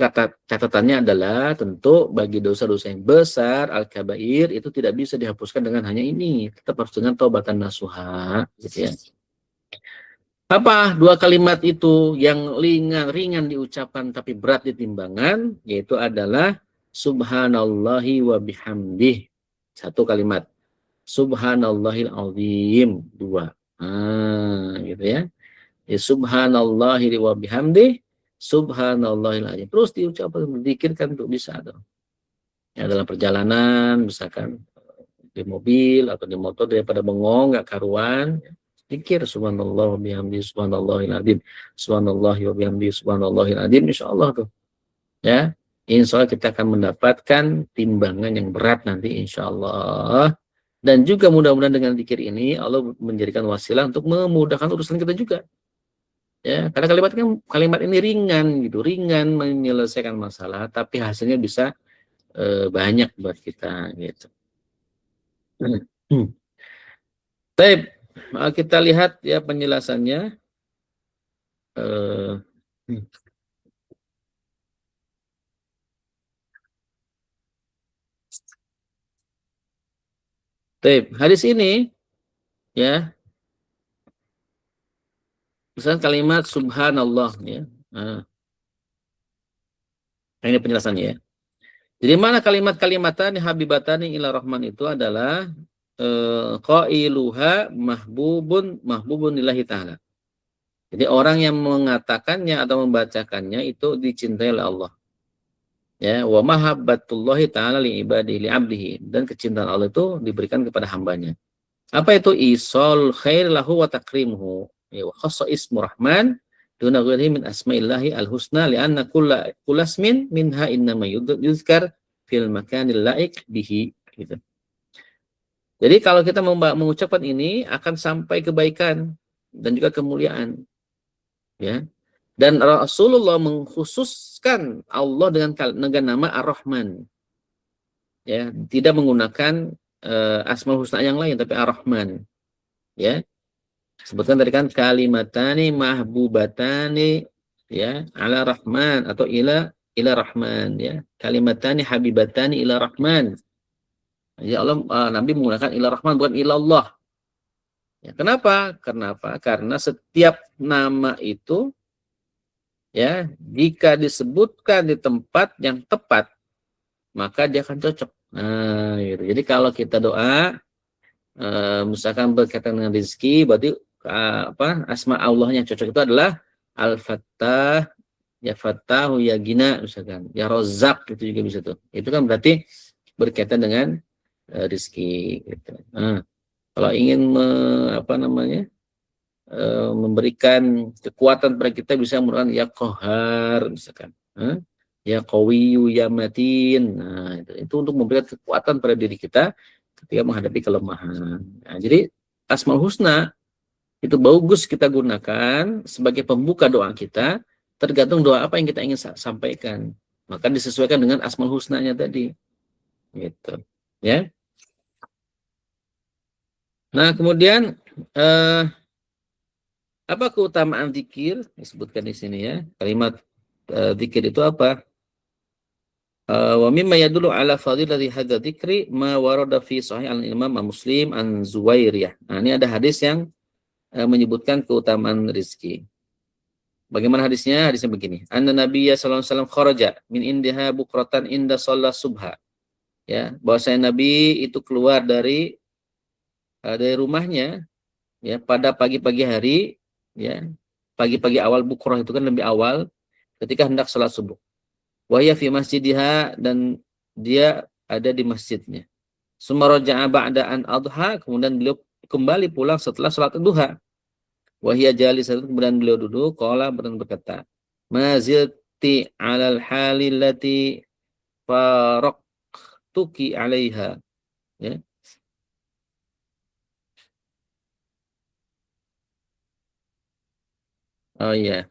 catatannya adalah tentu bagi dosa-dosa yang besar, al-kabair, itu tidak bisa dihapuskan dengan hanya ini. Tetap harus dengan taubatan nasuha, gitu ya. Apa dua kalimat itu yang ringan diucapkan tapi berat di timbangan, yaitu adalah subhanallahi wa bihamdih. Satu kalimat. Subhanallahil azim. Dua. Gitu ya. Subhanallahi wa bihamdih, subhanallahil azim. Terus diucapkan, berzikirkan tuh bisa tuh. Ya, dalam perjalanan, misalkan di mobil atau di motor daripada bengong nggak karuan, zikir subhanallah wa bihamdih, subhanallahil azim, subhanallahi wa bihamdih, subhanallahil azim, insyaallah tuh. Ya, insyaallah kita akan mendapatkan timbangan yang berat nanti insyaallah. Dan juga mudah-mudahan dengan zikir ini Allah menjadikan wasilah untuk memudahkan urusan kita juga. Ya, karena kalimat ini ringan gitu, ringan menyelesaikan masalah, tapi hasilnya bisa banyak buat kita gitu. Baik, kita lihat ya penjelasannya. Baik, hadis ini ya, misalnya kalimat subhanallah ya. Nah, ini penjelasannya ya. Jadi mana kalimat-kalimatan habibatani ila rahman itu adalah qailuha mahbubun lillahi ta'ala. Jadi orang yang mengatakannya atau membacakannya itu dicintai oleh Allah. Ya, wa mahabbatullahi ta'ala li ibadihi li 'abdihi, dan kecintaan Allah itu diberikan kepada hambanya. Apa itu isol khair lahu wa takrimuhu? Ya, wa khassa ismu rahman duna ghairihi min asma'illahi al-husna li'anna kullasmin minha innama yuzkar fil makanil laik bihi gitu. Jadi kalau kita mengucapkan ini akan sampai kebaikan dan juga kemuliaan. Ya. Dan Rasulullah mengkhususkan Allah dengan nama Ar-Rahman. Ya, tidak menggunakan Asmaul Husna yang lain tapi Ar-Rahman. Ya. Sebutkan tadi kan kalimatani mahbubatani ya ala Rahman atau ila Rahman ya. Kalimatani habibatani ila Rahman. Ya Allah, Nabi menggunakan ila Rahman bukan ila Allah. Ya, kenapa? Karena setiap nama itu ya, jika disebutkan di tempat yang tepat, maka dia akan cocok. Nah, gitu. Jadi kalau kita doa, misalkan berkaitan dengan rezeki, berarti asma Allahnya cocok itu adalah Al-Fattah, ya Fattahu, ya Gina, misalkan, ya Rozak, itu juga bisa tuh. Itu kan berarti berkaitan dengan rezeki. Gitu. Nah, kalau ingin memberikan kekuatan pada kita, bisa menggunakan ya Qahar misalkan, ya Qawiyu ya Matin. Nah, itu untuk memberikan kekuatan pada diri kita ketika menghadapi kelemahan. Nah, jadi Asmaul Husna itu bagus kita gunakan sebagai pembuka doa kita, tergantung doa apa yang kita ingin sampaikan. Maka disesuaikan dengan Asmaul Husnanya tadi. Gitu. Ya. Nah, kemudian apa keutamaan zikir? Disebutkan di sini ya. Kalimat zikir itu apa? Wa mimma yadullu ala fadilati hadza dzikri ma warada fi sahih al-Imam Muslim an Zuwairiyah. Nah, ini ada hadis yang menyebutkan keutamaan rizki. Bagaimana hadisnya? Hadisnya begini. Anna Nabiyya sallallahu alaihi wasallam kharaja min indiha bukratan inda shalla subha. ya, bahwasanya Nabi itu keluar dari rumahnya ya pada pagi-pagi hari, ya, pagi-pagi awal Bukroh itu kan lebih awal, ketika hendak sholat subuh. Wahya fi masjidiha, dan dia ada di masjidnya. Sumaraja'a ba'da an adha, kemudian beliau kembali pulang setelah sholat duha. Wahya jalisatun, kemudian beliau duduk, qala berkata, mazilti alal halillati faraqtuki alaiha. Ya. Oh iya.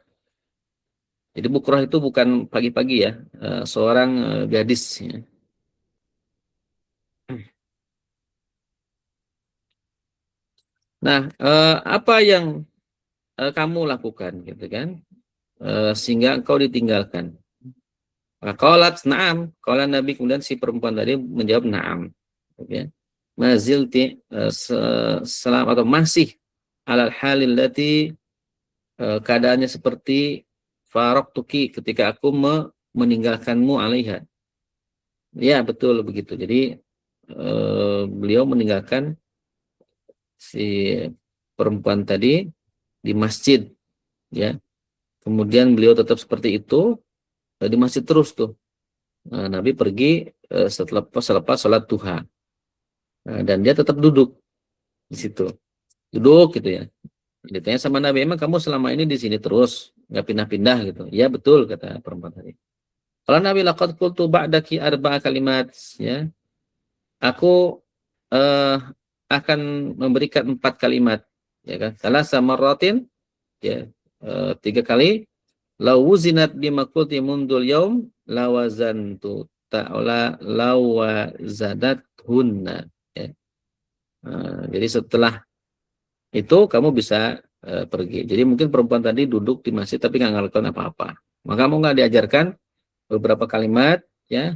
Jadi Bukroh itu bukan pagi-pagi ya, seorang gadis. Ya. Nah, apa yang kamu lakukan, gitu kan, sehingga engkau ditinggalkan? Qalat na'am, qala Nabi, kemudian si perempuan tadi menjawab na'am. Ya. Mazilti, selam atau masih alal halil lati, keadaannya seperti faraqtuki, ketika aku meninggalkanmu alaiha. Ya, betul begitu. Jadi beliau meninggalkan si perempuan tadi di masjid, ya. Kemudian beliau tetap seperti itu di masjid terus tuh. Nah, Nabi pergi selepas sholat duha. Nah, dan dia tetap duduk di situ. Duduk gitu ya. Ditanya sama Nabi, emang kamu selama ini di sini terus, nggak pindah-pindah gitu? Ya betul, kata perempuan tadi. Kalau Nabi, laqad qultu ba'daki arba'a kalimat, ya. Aku akan memberikan 4 kalimat, ya kan? Salah sama rotin, ya, 3 kali. Lau wuzinat bima qulti mundul yaum lawazantu ta'ala lawazadat hunna, ya. Jadi setelah itu kamu bisa pergi. Jadi mungkin perempuan tadi duduk di masjid tapi nggak ngelakuin apa-apa. Maka kamu nggak diajarkan beberapa kalimat, ya,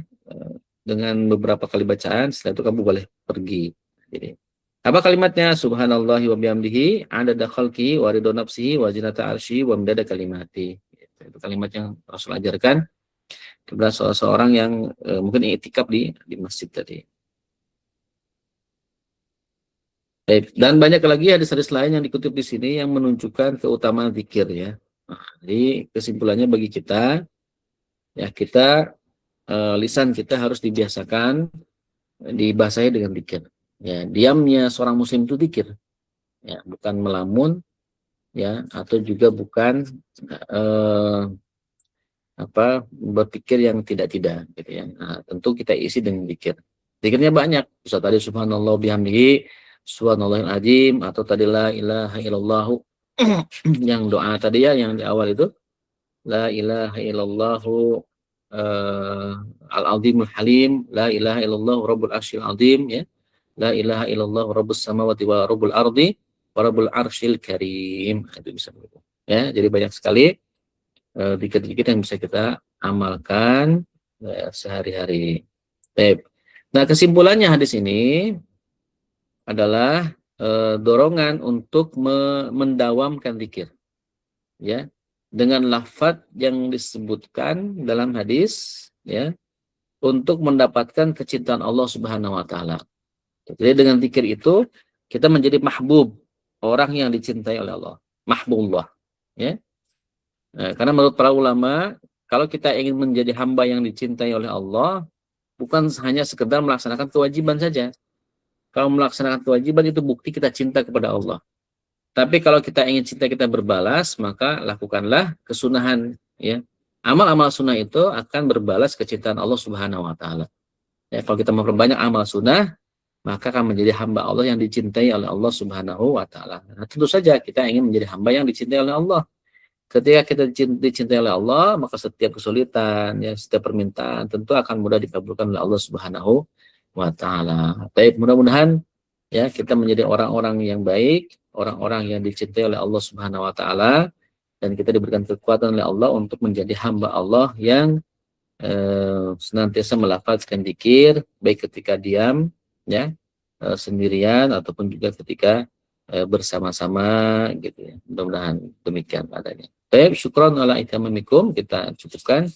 dengan beberapa kali bacaan, setelah itu kamu boleh pergi. Jadi apa kalimatnya? Subhanallahi wa bihamdihi adada khalqi wa ridha nafsihi wa zinata arsy wa midada kalimati. Itu kalimat yang Rasul ajarkan kepada seorang yang mungkin iktikaf di masjid tadi. Baik, dan banyak lagi hadis-hadis lain yang dikutip di sini yang menunjukkan keutamaan zikir, ya. Nah, jadi kesimpulannya bagi kita, ya, kita lisan kita harus dibiasakan dibasahi dengan zikir. Ya, diamnya seorang muslim itu zikir, ya, bukan melamun, ya, atau juga bukan berpikir yang tidak-tidak, gitu ya. Nah, tentu kita isi dengan zikir. Zikirnya banyak. Bisa tadi subhanallah bihamdihi, subhanallahil azim, atau tadi la ilaha illallah yang doa tadi, ya, yang di awal itu la ilaha illallahu al-azimul halim, la ilaha illallah rabbul arsyil azim, ya, la ilaha illallah rabbus samawati wa rabbul ardi wa rabbul arsyil karim. Itu bisa, ya. Jadi banyak sekali dikit-dikit yang bisa kita amalkan sehari-hari. Baik. Nah, kesimpulannya hadis ini adalah dorongan untuk mendawamkan zikir, ya, dengan lafaz yang disebutkan dalam hadis, ya, untuk mendapatkan kecintaan Allah Subhanahu wa taala. Jadi dengan zikir itu kita menjadi mahbub, orang yang dicintai oleh Allah, mahbubullah, ya. Nah, karena menurut para ulama, kalau kita ingin menjadi hamba yang dicintai oleh Allah, bukan hanya sekedar melaksanakan kewajiban saja. Kalau melaksanakan kewajiban itu bukti kita cinta kepada Allah. Tapi kalau kita ingin cinta kita berbalas, maka lakukanlah kesunahan, ya. Amal-amal sunnah itu akan berbalas kecintaan Allah Subhanahu wa taala. Ya, kalau kita memperbanyak amal sunnah, maka akan menjadi hamba Allah yang dicintai oleh Allah Subhanahu wa taala. Nah, tentu saja kita ingin menjadi hamba yang dicintai oleh Allah. Ketika kita dicintai oleh Allah, maka setiap kesulitan, ya, setiap permintaan tentu akan mudah dikabulkan oleh Allah Subhanahu wa taala. Baik, mudah-mudahan, ya, kita menjadi orang-orang yang baik, orang-orang yang dicintai oleh Allah Subhanahu wa taala, dan kita diberikan kekuatan oleh Allah untuk menjadi hamba Allah yang senantiasa melafazkan zikir baik ketika diam, ya, sendirian ataupun juga ketika bersama-sama, gitu ya. Mudah-mudahan demikian adanya. Baik, syukran ala itamamikum, kita cukupkan.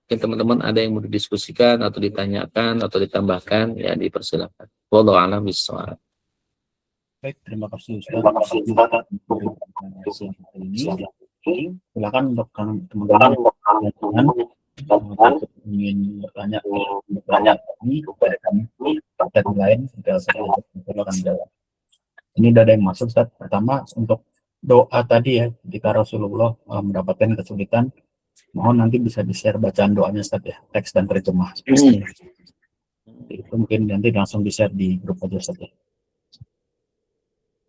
Mungkin teman-teman ada yang mau didiskusikan atau ditanyakan atau ditambahkan, ya dipersilakan. Wallahu a'lam bishawab. Baik, terima kasih Ustaz. Terima kasih Ustaz. Siang hari ini. Silakan untuk teman-teman yang ingin bertanya ini kepada kami terkait lain tidak saya akan jawab. Ini ada yang masuk Ustaz. Pertama untuk doa tadi ya, jika Rasulullah mendapatkan kesulitan, mohon nanti bisa di-share bacaan doanya Ustaz ya, teks dan terjemah. Itu mungkin nanti langsung di-share di grup aja Ustaz ya.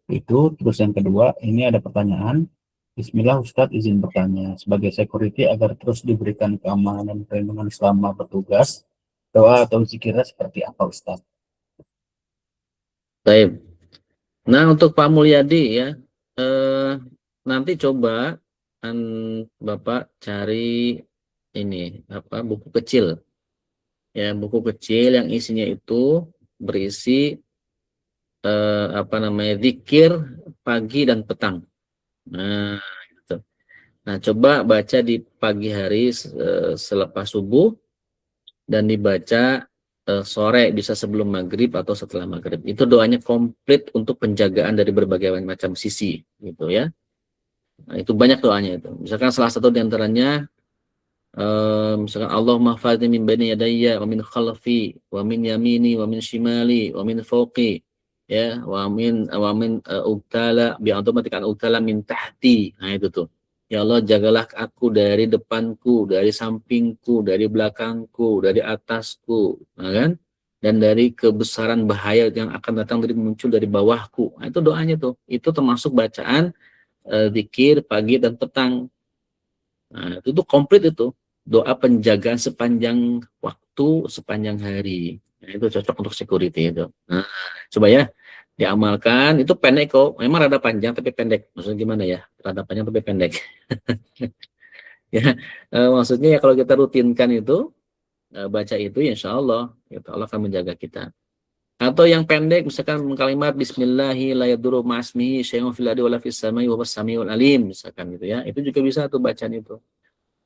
Itu terus yang kedua, ini ada pertanyaan. Bismillah Ustadz, izin bertanya, sebagai security agar terus diberikan keamanan dan perlindungan selama bertugas, doa atau zikirnya seperti apa Ustadz? Baik. Nah, untuk Pak Mulyadi ya, nanti coba Bapak cari ini buku kecil. Ya, buku kecil yang isinya itu berisi zikir pagi dan petang. Nah, gitu. Nah, coba baca di pagi hari selepas subuh dan dibaca sore, bisa sebelum maghrib atau setelah maghrib. Itu doanya komplit untuk penjagaan dari berbagai macam sisi, gitu ya. Nah, itu banyak doanya itu. Misalkan salah satu diantaranya, misalkan Allahumma fadni min bani yadayya wa min khalfi wa min yamini wa min shimali wa min fawqi, ya, wa min ubtala bi automatikan ubtala min tahti. Nah, itu tuh. Ya Allah, jagalah aku dari depanku, dari sampingku, dari belakangku, dari atasku, nah kan? Dan dari kebesaran bahaya yang akan datang dari muncul dari bawahku. Nah, itu doanya tuh. Itu termasuk bacaan zikir pagi dan petang. Nah, itu tuh komplit itu. Doa penjagaan sepanjang waktu, sepanjang hari. Nah, itu cocok untuk security itu. Nah, coba ya diamalkan. Itu pendek kok, memang rada panjang tapi pendek. Maksudnya gimana ya, rada panjang tapi pendek. Ya, maksudnya ya kalau kita rutinkan itu, baca itu ya insya Allah, ya Allah akan menjaga kita. Atau yang pendek misalkan kalimat Bismillahi la yadurru ma'asmihi syai'un fil ardi wala fis samai wa huwas samiul alim, misalkan gitu ya, itu juga bisa tuh bacaan itu.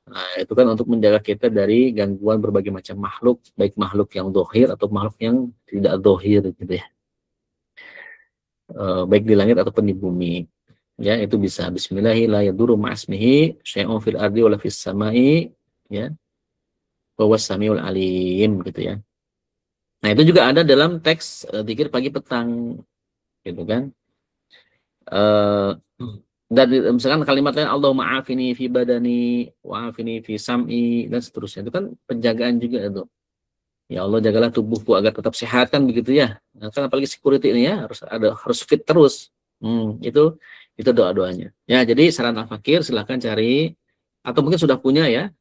Nah, itu kan untuk menjaga kita dari gangguan berbagai macam makhluk, baik makhluk yang dohir atau makhluk yang tidak dohir gitu ya. Baik di langit ataupun di bumi. Ya, itu bisa. Bismillahi la yadurru ma'asmihi syai'un fil ardi wala fis samai, ya. Wa huwas samiul alim gitu ya. Nah, itu juga ada dalam teks zikir pagi petang gitu kan. Dan misalkan kalimat lain Allahumma afini fi badani wa afini fi sam'i dan seterusnya. Itu kan penjagaan juga itu. Ya Allah, jagalah tubuhku agar tetap sehat kan begitu ya. Nah, kan apalagi security ini ya harus fit terus. Itu doa-doanya. Ya, jadi saran Al-Fakir silahkan cari atau mungkin sudah punya ya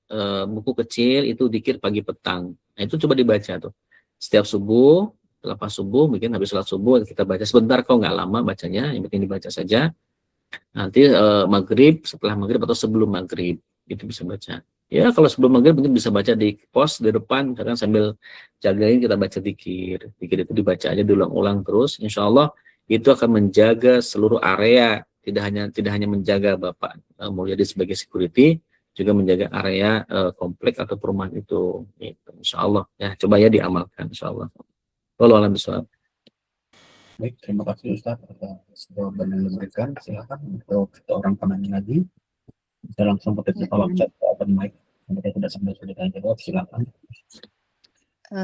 buku kecil itu zikir pagi petang. Nah, itu coba dibaca tuh. Setiap subuh, lepas subuh, mungkin habis sholat subuh kita baca sebentar kok, nggak lama bacanya, yang penting dibaca saja. Nanti maghrib, setelah maghrib atau sebelum maghrib itu bisa baca. Ya, kalau sebelum maghrib mungkin bisa baca di pos di depan, misalkan sambil jagain kita baca zikir. Zikir itu dibaca aja diulang-ulang terus. Insya Allah itu akan menjaga seluruh area, tidak hanya menjaga Bapak Mulyadi sebagai security, juga menjaga area komplek atau perumahan itu. Gitu. Insya Allah ya, coba ya diamalkan. Insya Allah. Wallahu a'lam bishawab. Baik, terima kasih Ustaz atas jawaban yang diberikan. Silakan untuk orang penanya lagi. Bisa langsung ketik di kolom chat open mic. Mereka tidak sampai sudah ditanya jawab, silakan.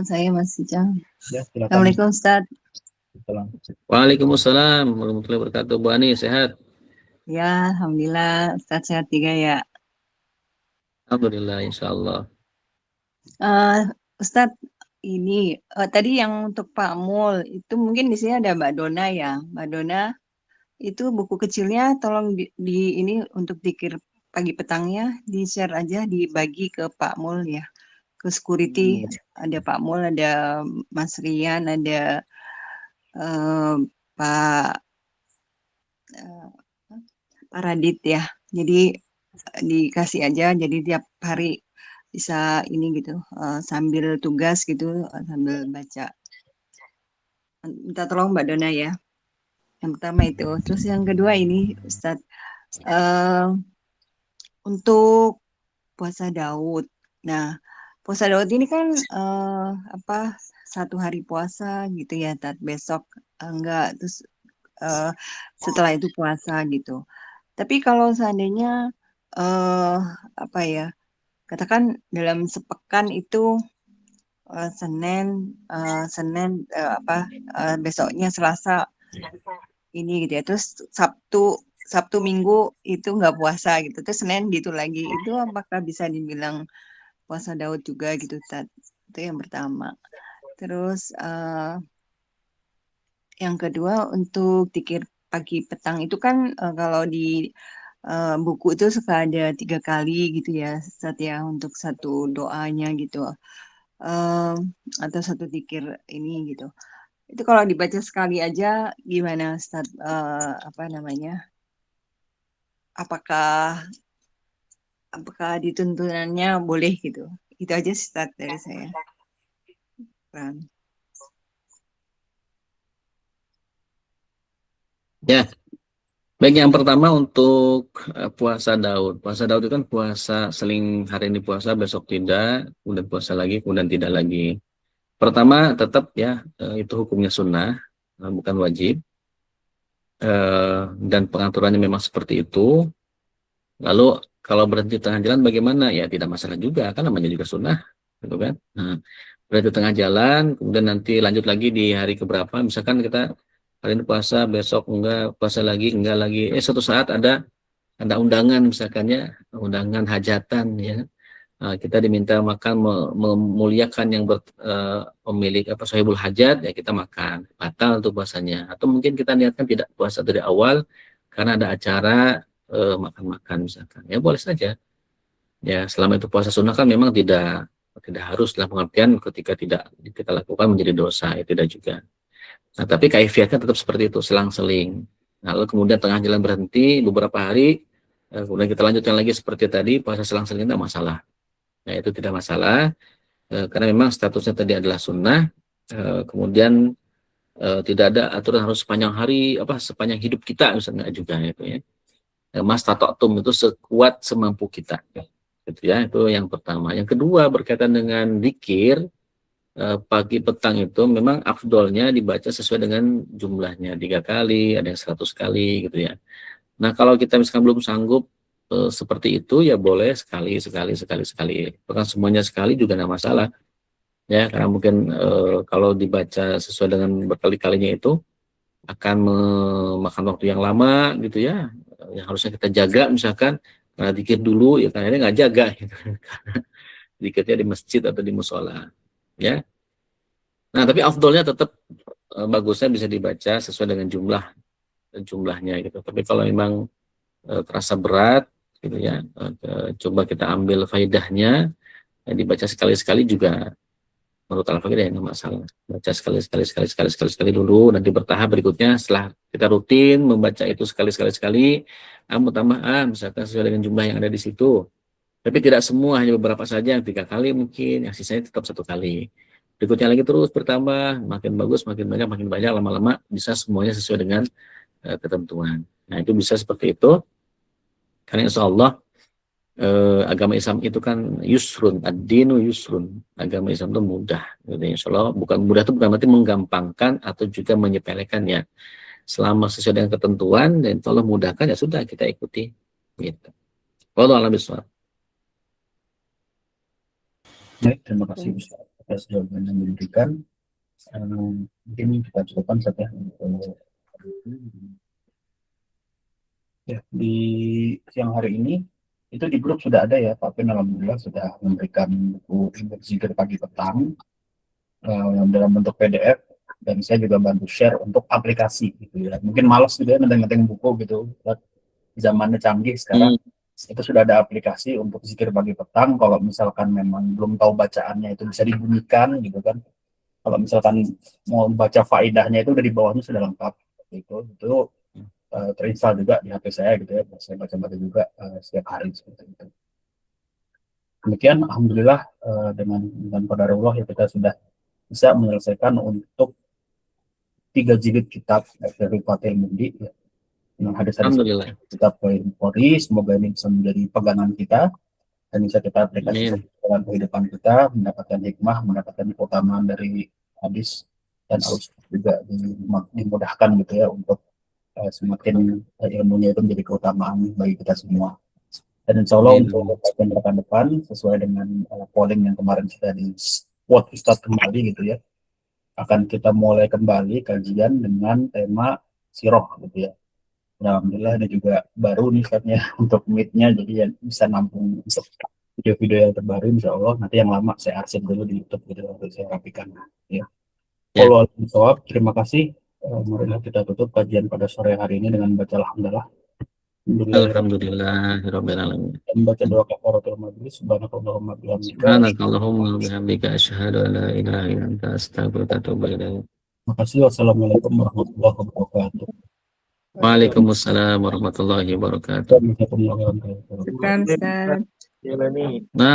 Saya masih jam. Ya, silakan. Assalamualaikum Ustaz. Waalaikumsalam warahmatullahi wabarakatuh. Bu Ani, sehat? Ya, alhamdulillah Ustaz sehat juga ya. Alhamdulillah, insya Allah. Ustaz, ini tadi yang untuk Pak Mul itu mungkin di sini ada Mbak Dona ya. Mbak Dona itu buku kecilnya tolong di ini untuk zikir pagi petangnya di-share aja, dibagi ke Pak Mul ya. Ke security ada Pak Mul, ada Mas Rian, ada Pak Radit ya. Jadi dikasih aja, jadi tiap hari bisa ini gitu, sambil tugas gitu, sambil baca. Minta tolong Mbak Dona ya. Yang pertama itu. Terus yang kedua ini Ustadz, untuk puasa Daud. Nah, puasa Daud ini kan apa 1 hari puasa gitu ya, Tat. Besok enggak, terus setelah itu puasa gitu. Tapi kalau seandainya apa ya, katakan dalam sepekan itu besoknya Selasa ini gitu ya. Terus Sabtu Minggu itu nggak puasa gitu. Terus Senin gitu lagi. Itu apakah bisa dibilang puasa Daud juga gitu, Tat? Itu yang pertama. Terus yang kedua untuk zikir pagi petang itu kan kalau di buku itu suka ada 3 kali gitu ya, ya untuk satu doanya gitu. Atau satu zikir ini gitu. Itu kalau dibaca sekali aja gimana, Ustaz? Apa namanya? Apakah apakah dituntunannya boleh gitu? Itu aja Ustaz dari saya. Ram. Ya, baik, yang pertama untuk puasa Daud. Puasa Daud itu kan puasa seling hari ini puasa, besok tidak, kemudian puasa lagi, kemudian tidak lagi. Pertama tetap ya itu hukumnya sunnah, bukan wajib. Dan pengaturannya memang seperti itu. Lalu kalau berhenti tengah jalan bagaimana? Ya tidak masalah juga, kan namanya juga sunnah, gitu kan. Nah, berhenti tengah jalan, kemudian nanti lanjut lagi di hari keberapa. Misalkan kita hari ini puasa, besok enggak, puasa lagi, enggak lagi. Suatu saat ada undangan misalkan ya, undangan hajatan ya. Kita diminta makan memuliakan yang pemilik apa sahibul hajat, ya kita makan, batal tuh puasanya. Atau mungkin kita niatkan tidak puasa dari awal karena ada acara makan-makan misalkan, ya boleh saja. Ya selama itu puasa sunnah kan memang tidak harus, dalam pengertian ketika tidak kita lakukan menjadi dosa, ya tidak juga. Nah tapi kaifiatnya tetap seperti itu, selang-seling. Lalu kemudian tengah jalan berhenti beberapa hari, kemudian kita lanjutkan lagi seperti tadi, puasa selang-seling tidak masalah. Nah itu tidak masalah, karena memang statusnya tadi adalah sunnah. Kemudian tidak ada aturan harus sepanjang hari, sepanjang hidup kita misalnya juga itu ya. Mas tatoktum itu sekuat semampu kita. Gitu ya, itu yang pertama. Yang kedua berkaitan dengan zikir pagi petang itu memang afdolnya dibaca sesuai dengan jumlahnya, 3 kali, ada yang 100 kali gitu ya. Nah kalau kita misalkan belum sanggup seperti itu, ya boleh sekali. Bahkan semuanya sekali juga tidak masalah. Ya, karena mungkin kalau dibaca sesuai dengan berkali-kalinya itu akan memakan waktu yang lama gitu ya. Yang harusnya kita jaga misalkan, karena dikit dulu ya karena nggak jaga gitu. Dikitnya di masjid atau di musola. Ya. Nah, tapi afdolnya tetap bagusnya bisa dibaca sesuai dengan jumlahnya gitu. Tapi kalau memang terasa berat gitu ya, coba kita ambil faedahnya, dibaca sekali-sekali juga menurut Al-Fakir ya nggak masalah. Baca sekali dulu, nanti bertahap berikutnya setelah kita rutin membaca itu sekali, tambah misalkan sesuai dengan jumlah yang ada di situ. Tapi tidak semua, hanya beberapa saja, yang 3 kali mungkin, yang sisanya tetap 1 kali. Berikutnya lagi terus bertambah, makin bagus, makin banyak, lama-lama bisa semuanya sesuai dengan ketentuan. Nah itu bisa seperti itu, karena insya Allah agama Islam itu kan yusrun, ad-dinu yusrun. Agama Islam itu mudah. Gitu. Insya Allah bukan mudah itu bukan berarti menggampangkan atau juga menyepelekan ya. Selama sesuai dengan ketentuan dan insya Allah mudahkan ya sudah kita ikuti. Gitu. Wallahu a'lam bishawab. Baik, terima kasih Ustaz atas jawaban yang diberikan. Mungkin kita cukupkan saja untuk ya, di siang hari ini itu di grup sudah ada ya, Pak Pen alhamdulillah sudah memberikan buku indeks zikir pagi petang yang dalam bentuk PDF, dan saya juga bantu share untuk aplikasi gitu ya. Mungkin malas juga ngeting buku gitu, zamannya canggih sekarang. Itu sudah ada aplikasi untuk zikir pagi petang. Kalau misalkan memang belum tahu bacaannya itu bisa dibunyikan gitu kan. Kalau misalkan mau baca faidahnya itu dari bawahnya sudah lengkap itu terinstall juga di HP saya gitu ya. Saya baca-baca juga setiap hari seperti itu. Demikian alhamdulillah dengan qadarullah ya kita sudah bisa menyelesaikan untuk 3 jilid kitab dari Fathul Mundi ya. Dengan hadis-hadis kitab Bukhari, semoga ini bisa menjadi pegangan kita dan bisa kita aplikasikan dalam kehidupan kita, mendapatkan hikmah, mendapatkan keutamaan dari hadis dan al-sunnah juga dimudahkan gitu ya untuk semakin ilmunya itu menjadi keutamaan bagi kita semua. Dan insya Allah untuk kajian depan sesuai dengan polling yang kemarin sudah di vote Ustadz kembali gitu ya, akan kita mulai kembali kajian dengan tema siroh gitu ya. Alhamdulillah ini juga baru nih Ustadznya untuk meet-nya, jadi ya bisa nampung untuk video-video yang terbaru insya Allah. Nanti yang lama saya arsip dulu di YouTube gitu untuk saya rapikan ya. Kalau jawab, terima kasih. Marilah kita tutup kajian pada sore hari ini dengan baca alhamdulillah. Alhamdulillahirabbil alamin. Dan baca doa kafaratul majlis. Subhanakallahumma bihamdika. Subhanakallahumma bihamdika asyhadu an la ilaha illa anta astaghfiruka wa atubu ilaik. Terima kasih. Wassalamualaikum warahmatullahi wabarakatuh. Waalaikumsalam warahmatullahi wabarakatuh. Waalaikumsalam warahmatullahi wabarakatuh. Syukran, Ustaz. Nah,